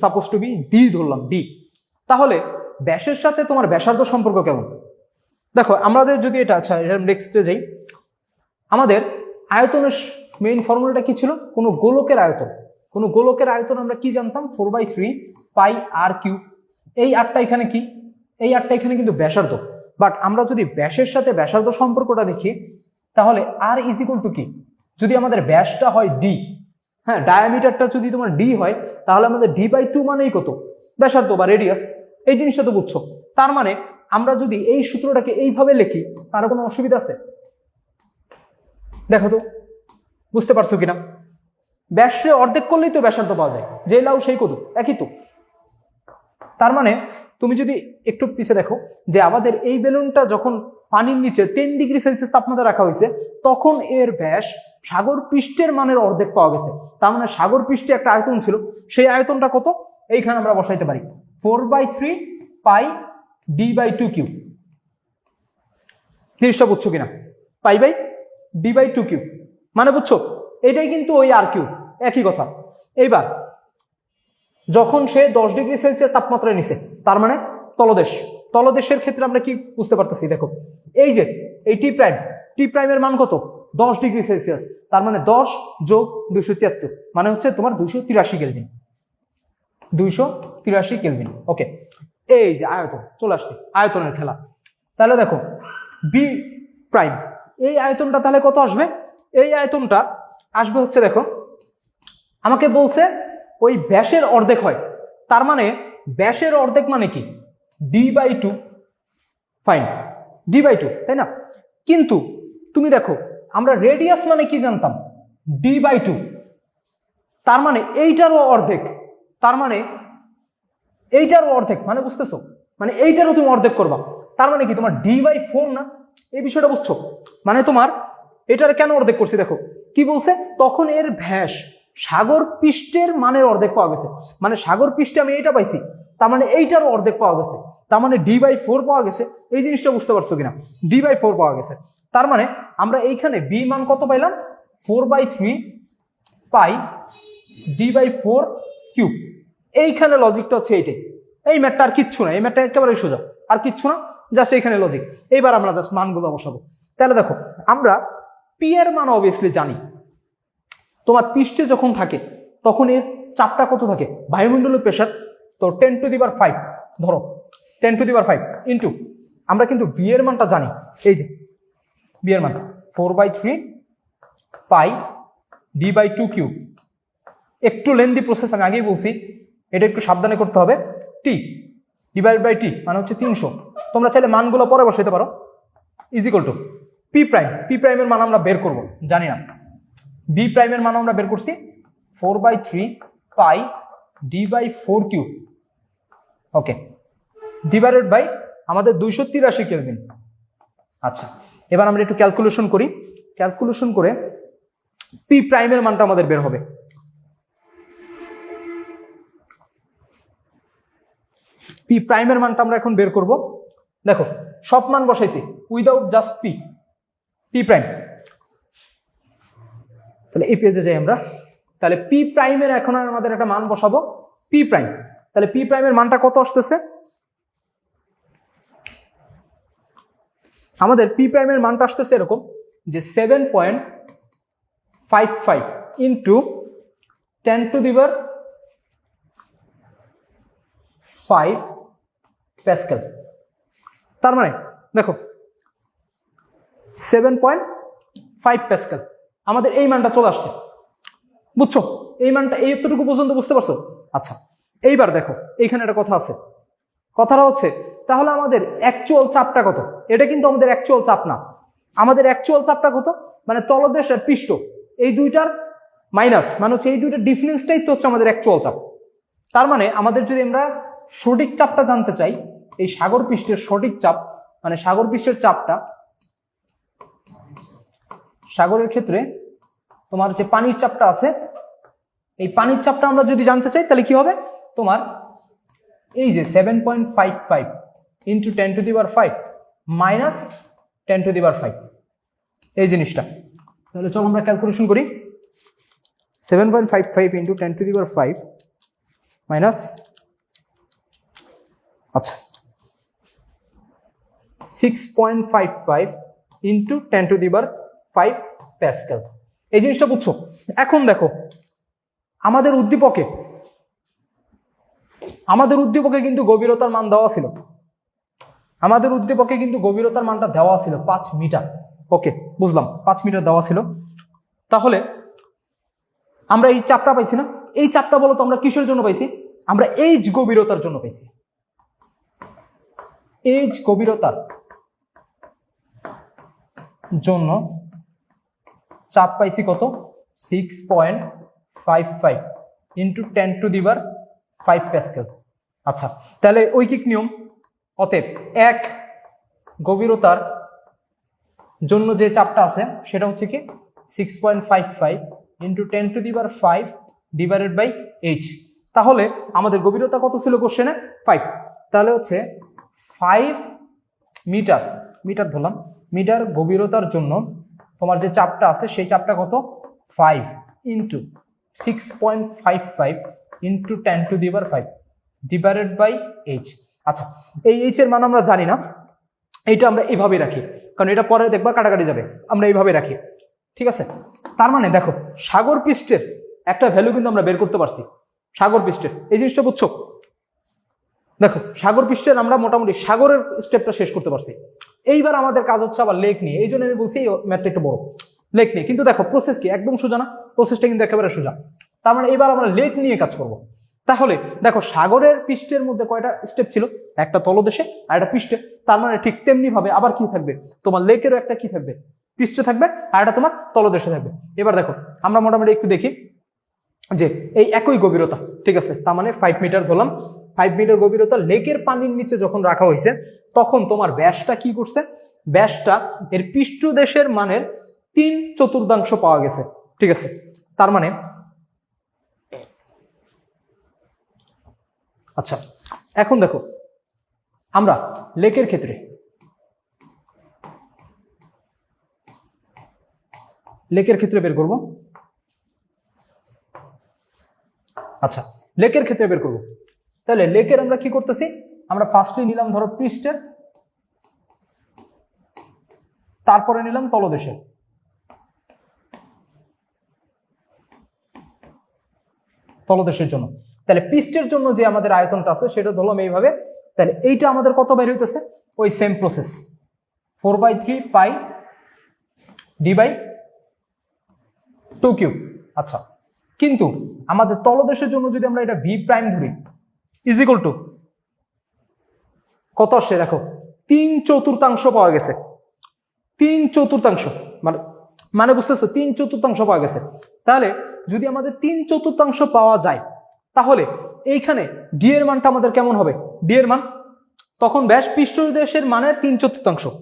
সাপোজ টু বি ডি ধরলাম, ডি, তাহলে ব্যাসের সাথে তোমার ব্যাসার্ধ সম্পর্ক কেমন দেখো। আমাদের যদি এটা, আচ্ছা নেক্সটে যাই, আমাদের আয়তনের মেইন ফর্মুলাটা কি ছিল, কোনো গোলকের আয়তন আমরা কি জানতাম, 4/3 পাই আর কিউ। এই আরটা এখানে কি, এই আরটা এখানে কিন্তু ব্যাসার্ধ, বাট আমরা যদি ব্যাসের সাথে ব্যাসার্ধ সম্পর্কটা দেখি তাহলে আর ইজ ইকুয়াল টু কি, যদি আমাদের ব্যাসটা হয় ডি, হ্যাঁ ডায়ামিটারটা যদি তোমার ডি হয় তাহলে আমাদের D/2 মানেই কত, ব্যাসার্ধ বা রেডিয়াস। এই জিনিসটা তো বুঝছো। তার মানে আমরা যদি এই সূত্রটাকে এইভাবে লিখি তার কোনো অসুবিধা আছে দেখো তো, বুঝতে পারছো কিনা? ব্যাসে অর্ধেক করলেই তো ব্যাসার্ধ পাওয়া যায়, যে লাউ সেই কদু, একই তো। তার মানে তুমি যদি একটু পিছিয়ে দেখো যে আমাদের এই বেলুনটা যখন পানির নিচে 10 ডিগ্রি সেলসিয়াস তাপমাত্রা রাখা হয়েছে তখন এর ব্যাস সাগর পৃষ্ঠের মানের অর্ধেক পাওয়া গেছে। তার মানে সাগর পৃষ্ঠে একটা আয়তন ছিল, সেই আয়তনটা কত, এইখানে আমরা বসাইতে পারি 4/3 পাই D/2 কিউ। জিনিসটা বুঝছো কিনা, পাই বাই D/2 কিউ মানে বুঝছো, এটাই কিন্তু ওই আর কিউ, একই কথা। এইবার যখন সে 10 ডিগ্রি সেলসিয়াস তাপমাত্রায় নিছে, তার মানে তলদেশের ক্ষেত্রে আমরা কি বুঝতে পারতেছি দেখো, এই যে এই টি প্রাইমের মান কত, 10 ডিগ্রি সেলসিয়াস, তার মানে 10 যোগ 273 মানে হচ্ছে তোমার 283 কেলভিন, 283 কেলভিন। ওকে, এই যে আয়তন চলে আসছে, আয়তনের খেলা। তাহলে দেখো বি প্রাইম এই আয়তনটা তাহলে কত আসবে? এই আয়তনটা আসবে হচ্ছে, দেখো আমাকে বলছে ওই ব্যাসের অর্ধেক হয়, তার মানে ব্যাসের অর্ধেক মানে কি d/2, ফাইন d/2, তাই না? কিন্তু তুমি দেখো আমরা রেডিয়াস মানে কি জানতাম d/2, তার মানে এইটারও অর্ধেক, তার মানে এইটারও অর্ধেক, মানে বুঝতেছো, মানে এইটারও তুমি অর্ধেক করবা, তার মানে কি তোমার d/4 না? এই বিষয়টা বুঝছো? মানে তোমার এটার কেন অর্ধেক করছি দেখো কি বলছে, তখন এর ব্যাস সাগর পৃষ্ঠের মানের অর্ধেক পাওয়া গেছে, মানে সাগর পৃষ্ঠে আমি এইটা পাইছি, তার মানে এইটারও অর্ধেক পাওয়া গেছে, তার মানে d/4 পাওয়া গেছে। এই জিনিসটা বুঝতে পারছো কিনা? d/4 পাওয়া গেছে, তার মানে আমরা এইখানে b মান কত পাইলাম? 4/3 পাই d/4 কিউব। এইখানে লজিকটা হচ্ছে এইটাই, এই ম্যাটটা আর কিচ্ছু না, এই ম্যাটটা একেবারে সোজা, আর কিচ্ছু না, জাস্ট এইখানে লজিক। এইবার আমরা জাস্ট মানগুলো বসাবো। তাহলে দেখো আমরা পি এর মান অবভিয়াসলি জানি, তোমার পৃষ্ঠে যখন থাকে তখন এর চাপটা কত থাকে, বায়ুমণ্ডলীয় প্রেশার, তো 10⁵ ধরো 10⁵ ইন্টু আমরা কিন্তু বি এর মানটা জানি, এই যে বি এর মান 4/3 পাই d/2 কিউব। একটু লেন্দি প্রসেস, আমি আগেই বলছি, এটা একটু সাবধানে করতে হবে। টি d/t মানে হচ্ছে 300, তোমরা চাইলে মানগুলো পরে বসাইতে পারো, is equal to P prime. P প্রাইমের মান আমরা বের করব, জানি না। বি প্রাইমের মান আমরা বের করছি 4/3 পাই d/4 cube, okay, divided by আমাদের 283 কেলভিন। আচ্ছা, এবার আমরা একটু ক্যালকুলেশন করি, ক্যালকুলেশন করে পি প্রাইমের মানটা আমাদের বের হবে। পি প্রাইমের মানটা আমরা এখন বের করব। দেখো সব মান বসাইছি without just P, P prime. তাহলে এই পেজে যাই আমরা, তাহলে পি প্রাইমের এখন আমাদের একটা মান বসাবো, পি প্রাইম। তাহলে পি প্রাইমের মানটা কত আসতেছে? আমাদের পি প্রাইমের মানটা আসতেছে এরকম যে 7.55 ইন্টু 10⁵ প্যাসকেল। তার মানে দেখো 7.5 প্যাসকেল, আমাদের এই মানটা চলে আসছে, বুঝছো? এই মানটা এই এতটুকু পর্যন্ত বুঝতে পারছো? আচ্ছা, এইবার দেখো এইখানে একটা কথা আছে, কথাটা হচ্ছে তাহলে আমাদের অ্যাকচুয়াল চাপটা কত? এটা কিন্তু আমাদের অ্যাকচুয়াল চাপ না, আমাদের অ্যাকচুয়াল চাপটা কত, মানে তলদেশ আর পৃষ্ঠ এই দুইটার মাইনাস, মানে হচ্ছে এই দুইটার ডিফারেন্সটাই তো হচ্ছে আমাদের অ্যাকচুয়াল চাপ। তার মানে আমাদের যদি আমরা সঠিক চাপটা জানতে চাই, এই সাগর পৃষ্ঠের সঠিক চাপ, মানে সাগর পৃষ্ঠের চাপটা, সাগরের ক্ষেত্রে তোমার যে পানির চাপটা আছে, এই পানির চাপটা আমরা যদি জানতে চাই তাহলে কি হবে, তোমার এই যে 7.55 ইন্টু 10⁵ মাইনাস 10⁵, এই জিনিসটা। তাহলে চলো আমরা ক্যালকুলেশন করি, 7.55 ইন্টু 10⁵ মাইনাস, আচ্ছা 6.55 ইন্টু 10⁵ প্যাসকেল। এই জিনিসটা বুঝছো? এখন দেখো আমাদের উদ্দীপকে কিন্তু গভীরতার মান দেওয়া ছিল, আমাদের উদ্দীপকে কিন্তু গভীরতার মানটা দেওয়া ছিল 5 মিটার। ওকে, বুঝলাম 5 মিটার দেওয়া ছিল। তাহলে আমরা এই চাপটা পাইছি না, এই চাপটা বলো তো আমরা কিসের জন্য পাইছি? আমরা এইচ গভীরতার জন্য পাইছি, এইচ গভীরতার জন্য চাপ পাইছি কত? 6.55 ইন্টু 10⁵ প্যাসকেল। আচ্ছা, তাহলে ঐকিক নিয়ম, অতএব এক গভীরতার জন্য যে চাপটা আছে সেটা হচ্ছে কি 6.55 ইন্টু 10⁵ ডিভাইডেড বাই এইচ। তাহলে আমাদের গভীরতা কত ছিল কোশ্চেনে? 5। তাহলে হচ্ছে 5 মিটার, মিটার ধরলাম, মিটার গভীরতার জন্য তোমার যে চাপটা আছে সেই চাপটা কত? 5 into 6.55 into 10⁵ divided by H. আচ্ছা, এই এইচ এর মান আমরা জানি না, এইটা আমরা এইভাবে রাখি, কারণ এটা পরে দেখবা কাটাকাটি যাবে, আমরা এইভাবে রাখি, ঠিক আছে? তার মানে দেখো সাগর পৃষ্ঠের একটা ভ্যালু কিন্তু আমরা বের করতে পারছি, সাগর পৃষ্ঠের, এই জিনিসটা বুঝছো? দেখো সাগর পৃষ্ঠের আমরা মোটামুটি সাগরের স্টেপটা শেষ করতে পারছি। এইবার আমাদের কাজ হচ্ছে আবার লেক নিয়ে। এই জন্য আমি বলছি ম্যাথটা একটু বড়, লেক নিয়ে। কিন্তু দেখো প্রসেস কি একদম সোজা না, প্রসেসটা কিন্তু একেবারে সোজা। তার মানে এবার আমরা লেক নিয়ে কাজ করব। তাহলে দেখো সাগরের পৃষ্ঠের মধ্যে কয়টা স্টেপ ছিল, একটা তলদেশে আর একটা পৃষ্ঠে। তার মানে ঠিক তেমনি ভাবে আবার কি থাকবে, তোমার লেকেরও একটা কি থাকবে, পৃষ্ঠে থাকবে, আর একটা তোমার তলদেশে থাকবে। এবার দেখো আমরা মোটামুটি একটু দেখি যে এই একই গভীরতা, ঠিক আছে, তার মানে 5 মিটার ধরলাম। 5 মিটার গভীরতা লেকের পানির নিচে যখন রাখা হয়েছে তখন তোমার ব্যাসটা কি করছে, ব্যাসটা এর পৃষ্ঠদেশের মানের 3/4 পাওয়া গেছে, ঠিক আছে। তার মানে আচ্ছা এখন দেখো আমরা লেকের ক্ষেত্রে বের করব। আচ্ছা লেকের ক্ষেত্রে বের করব। তাহলে লেকের আমরা কি করতেছি, আমরা ফার্স্টলি নিলাম ধরো পৃষ্ঠের, তারপরে নিলাম তলদেশের। তলদেশের জন্য তাহলে পৃষ্ঠের জন্য যে আমাদের আয়তনটা আছে সেটা ধরলাম এইভাবে। তাহলে এইটা আমাদের কত বের হইতেছে, ওই সেম প্রসেস 4/3 পাই d/2³ আচ্ছা কিন্তু আমাদের তলদেশের জন্য যদি আমরা এটা ভি প্রাইম ধরি ইজ ইকুয়াল টু কত আসছে দেখো 3/4 পাওয়া গেছে। 3/4 মানে বুঝতেছো 3/4 পাওয়া গেছে। তাহলে যদি আমাদের 3/4 পাওয়া যায় তাহলে এইখানে ডি এর মানটা আমাদের কেমন হবে, ডি এর মান তখন ব্যাস পৃষ্ঠদেশের মানের 3/4।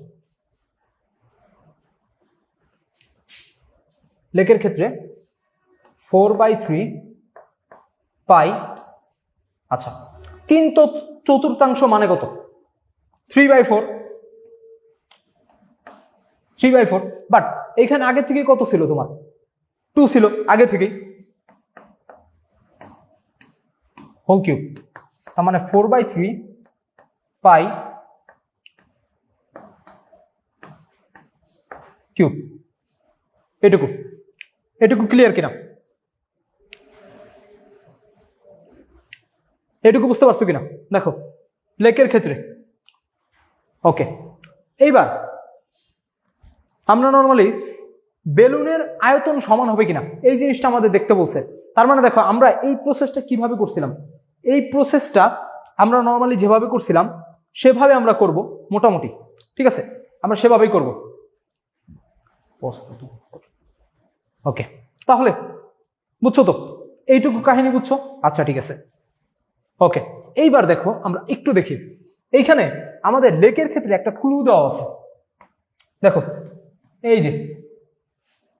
লেকের ক্ষেত্রে 4/3 পাই আচ্ছা 3/4 মানে কত, 3/4 বাট এইখানে আগে থেকে কত ছিল তোমার 2 ছিল আগে থেকেই হোল কিউব। তার মানে 4/3 পাই কিউব। এটুকু ক্লিয়ার কিনা, এটুকু বুঝতে পারছো কিনা দেখো লেকের ক্ষেত্রে। ওকে এইবার আমরা নর্মালি বেলুনের আয়তন সমান হবে কিনা এই জিনিসটা আমাদের দেখতে বলছে। তার মানে দেখো আমরা এই প্রসেসটা কিভাবে করছিলাম, এই প্রসেসটা আমরা নর্মালি যেভাবে করছিলাম সেভাবে আমরা করব মোটামুটি, ঠিক আছে, আমরা সেভাবেই করব। ওকে তাহলে বুঝছো তো, এইটুকু কাহিনী বুঝছো, আচ্ছা ঠিক আছে। ওকে এইবার দেখো আমরা একটু দেখি এইখানে আমাদের লেকের ক্ষেত্রে একটা ক্লু দেওয়া আছে। দেখো এই যে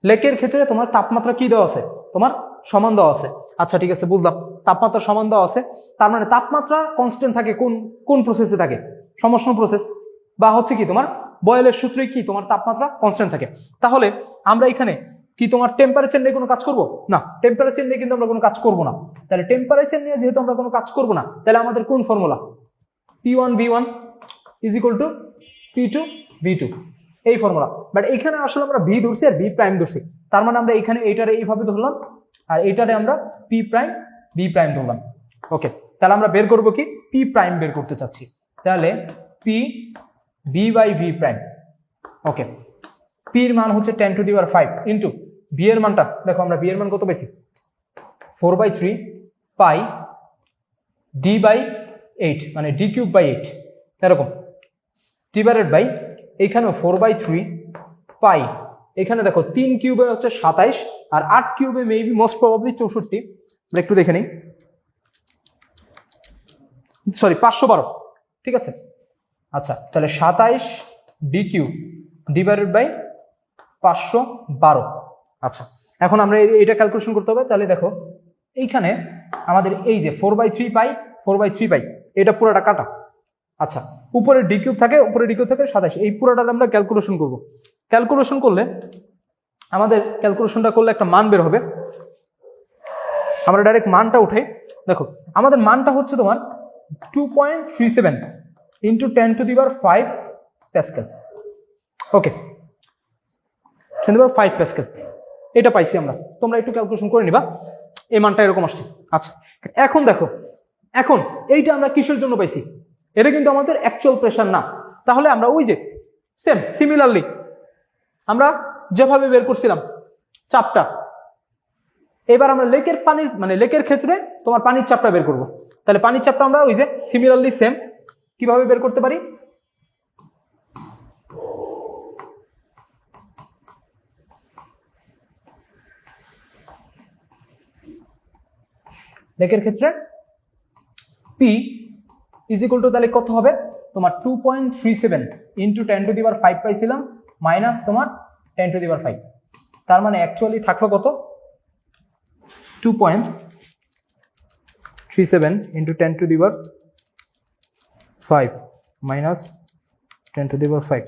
লেকের ক্ষেত্রে তোমার তাপমাত্রা কি দেওয়া আছে, তোমার সমান দেওয়া আছে। আচ্ছা ঠিক আছে বুঝলাম, তাপমাত্রা সমান দেওয়া আছে। তার মানে তাপমাত্রা কনস্ট্যান্ট থাকে কোন প্রসেসে থাকে, সমষ্ণ প্রসেস, বা হচ্ছে কি তোমার বয়েলের সূত্রে কি তোমার তাপমাত্রা কনস্ট্যান্ট থাকে। তাহলে আমরা এখানে কি তোমার টেম্পারেচার নিয়ে কোনো কাজ করব না, টেম্পারেচার নিয়ে কিন্তু আমরা কোনো কাজ করব না। তাহলে টেম্পারেচার নিয়ে যেহেতু আমরা কোনো কাজ করব না তাহলে আমাদের কোন formula, P1V1 is equal two P2V2 এই ফর্মুলা। বাট এখানে আসলে আমরা ভি ধরছি আর ভি প্রাইম ধরছি। তার মানে আমরা এখানে এইটারে এইভাবে ধরলাম আর এইটারে আমরা পি প্রাইম ভি প্রাইম ধরলাম। ওকে তাহলে আমরা বের করবো কি, পি প্রাইম বের করতে চাচ্ছি। তাহলে পি ভি প্রাইম। ওকে পির মান হচ্ছে 10⁵ ইন্টু ভি এর মানটা দেখো আমরা ভি এর মান কত পেয়েছি 4/3 পাই d/8 মানে d³/8 এরকম ডিভাইডেড বাই এইখানেও 4/3 পাই, এখানে দেখো 3 কিউবে হচ্ছে 27 আর 8 কিউবে মেবি মোস্ট প্রবাবলি 64। আমরা একটু দেখে নিই, সরি 512, ঠিক আছে। আচ্ছা তাহলে 27 d³ ডিভাইডেড বাই 512। আচ্ছা এখন আমরা এইটা ক্যালকুলেশন করতে হবে। তাহলে দেখো এইখানে আমাদের এই যে 4/3 পাই এটা পুরোটা কাটা। আচ্ছা উপরে d³ থাকে, উপরে d³ থাকে 27, এই পুরোটা আমরা ক্যালকুলেশন করব। ক্যালকুলেশন করলে আমাদের ক্যালকুলেশনটা করলে একটা মান বের হবে। আমরা ডাইরেক্ট মানটা উঠাই। দেখো আমাদের মানটা হচ্ছে তোমার 2.37 ইন্টু 10⁵ প্যাসকেল। ওকে 10⁵ প্যাসকেল এটা পাইছি আমরা, তোমরা একটু ক্যালকুলেশন করে নিবা, এই মানটা এরকম আসছে। আচ্ছা এখন দেখো এখন এইটা আমরা কিসের জন্য পাইছি? এটা কিন্তু আমাদের অ্যাকচুয়াল প্রেশার না। তাহলে আমরা ওই যে সিমিলারলি আমরা যেভাবে বের করছিলাম চাপটা, এবার আমরা লেকের পানির মানে লেকের ক্ষেত্রে তোমার পানির চাপটা বের করব। তাহলে পানির চাপটা আমরা ওই যে সিমিলারলি সেম কিভাবে বের করতে পারি? লেকের ক্ষেত্রে P ইজ ইকুয়াল টু তাহলে কত হবে তোমার 2.37 ইন্টু 10⁵ পাইছিলাম মাইনাস তোমার 10⁵। তার মানে অ্যাকচুয়ালি থাকলো কত? 2.37 ইন্টু 10⁵ মাইনাস 10⁵।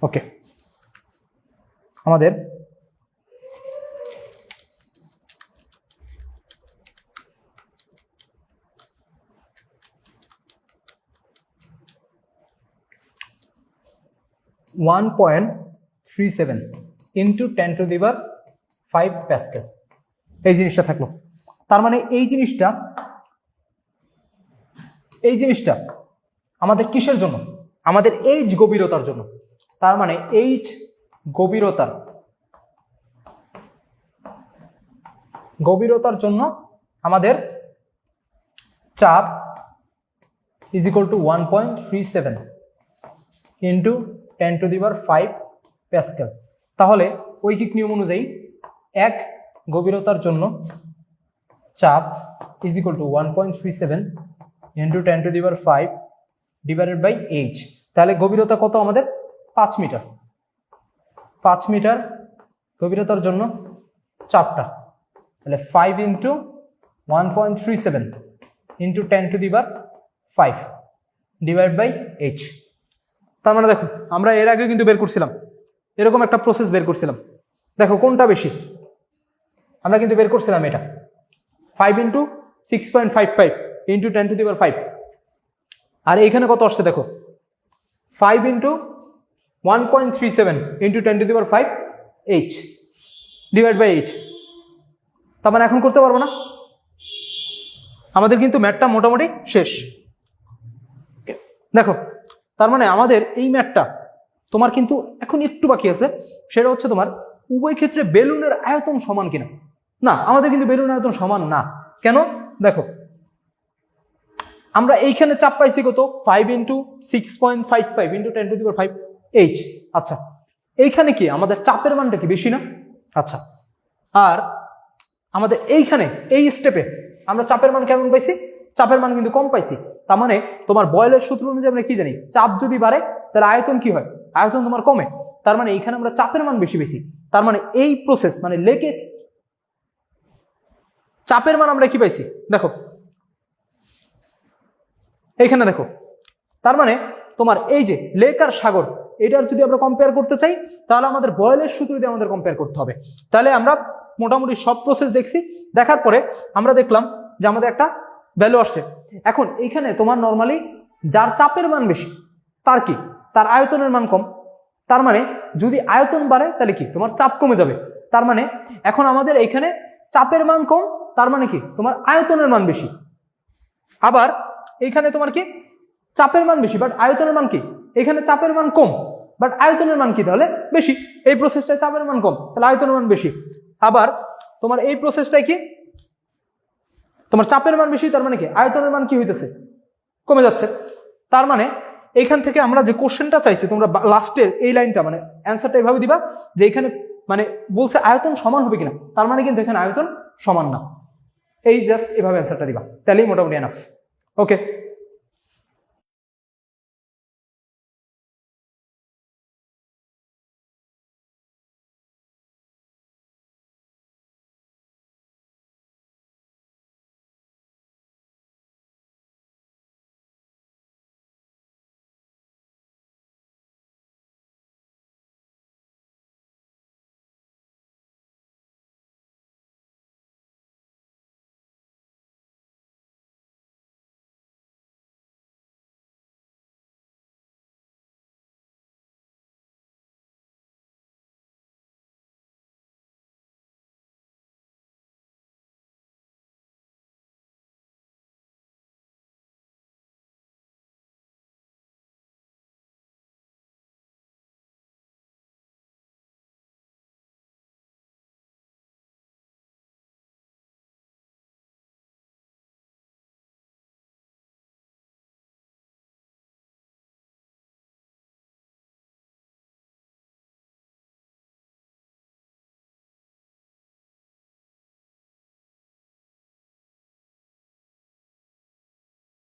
ওকে, আমাদের (1.37 ইন্টু 10⁵ প্যাসকেল এই জিনিসটা থাকলো। তার মানে এই জিনিসটা আমাদের কিসের জন্য? আমাদের এইচ গভীরতার জন্য। তার মানে এইচ গভীরতার জন্য আমাদের চাপ is equal to 1.37 into 10⁵ pascal. তাহলে ঐকিক নিয়ম অনুযায়ী এক গভীরতার জন্য চাপ is equal to 1.37 into 10⁵ divided by H. তাহলে গভীরতা কত আমাদের? 5 মিটার। 5 মিটার গভীরতার জন্য চাপটা, তাহলে 5 into 1.37 into 10⁵ divide by H. তার মানে দেখো আমরা এর আগে কিন্তু বের করছিলাম এরকম একটা প্রসেস বের করছিলাম। দেখো কোনটা বেশি? আমরা কিন্তু বের করছিলাম এটা 5 ইন্টু 6.55 ইন্টু 10⁵। আর এইখানে কত আসছে দেখো 5 into 1.37 into 10⁵ H divide by H. তার মানে এখন করতে পারবো না, আমাদের কিন্তু ম্যাথটা মোটামুটি শেষ। দেখো তার মানে আমাদের এই ম্যাথটা তোমার কিন্তু এখন একটু বাকি আছে, সেটা হচ্ছে তোমার উভয় ক্ষেত্রে বেলুনের আয়তন সমান কিনা। না, আমাদের কিন্তু বেলুনের আয়তন সমান না। কেন? দেখো আমরা এইখানে চাপ পাইছি কত? 5 ইন্টু 6.55 ইন্টু 10⁵ এইচ। আচ্ছা, এইখানে কি আমাদের চাপের মানটা কি বেশি না? আচ্ছা, আর আমাদের এইখানে এই স্টেপে আমরা চাপের মান কেমন পাইছি? চাপের মান কিন্তু কম পাইছি। তার মানে তোমার বয়েলের সূত্র অনুযায়ী আমরা কি জানি? চাপ যদি বাড়ে তাহলে আয়তন কি হয়? আয়তন তোমার কমে। তার মানে এইখানে আমরা চাপের মান বেশি পেয়েছি। তার মানে এই প্রসেস মানে লেকে চাপের মান আমরা কি পাইছি? দেখো এইখানে দেখো, তার মানে তোমার এই যে লেক আর সাগর এটার যদি আমরা কম্পেয়ার করতে চাই তাহলে আমাদের বয়েলের সূত্র দিয়ে আমাদের কম্পেয়ার করতে হবে। তাহলে আমরা মোটামুটি সব প্রসেস দেখছি, দেখার পরে আমরা দেখলাম যে আমাদের একটা ভ্যালু আসছে। এখন এইখানে তোমার নর্মালি যার চাপের মান বেশি তার কি? তার আয়তনের মান কম। তার মানে যদি আয়তন বাড়ে তাহলে কি? তোমার চাপ কমে যাবে। তার মানে এখন আমাদের এইখানে চাপের মান কম, তার মানে কি? তোমার আয়তনের মান বেশি। আবার এইখানে তোমার কি? চাপের মান বেশি বাট আয়তনের মান কি? এখানে চাপের মান কম বাট আয়তনের মান কি তাহলে বেশি। এই প্রসেসটায় চাপের মান কম তাহলে আয়তনের মান বেশি। আবার তোমার এই প্রসেসটাই কি? তোমার চাপের মান বেশি, তার মানে কি? আয়তনের মান কি হইতেছে? কমে যাচ্ছে। তার মানে এইখান থেকে আমরা যে কোশ্চেনটা চাইছি তোমরা লাস্টের এই লাইনটা মানে অ্যান্সারটা এভাবে দিবা যে এখানে মানে বলছে আয়তন সমান হবে কিনা, তার মানে কিন্তু এখানে আয়তন সমান না। এই জাস্ট এভাবে অ্যান্সারটা দিবা, তাহলেই মোটামুটি এনাফ। ওকে।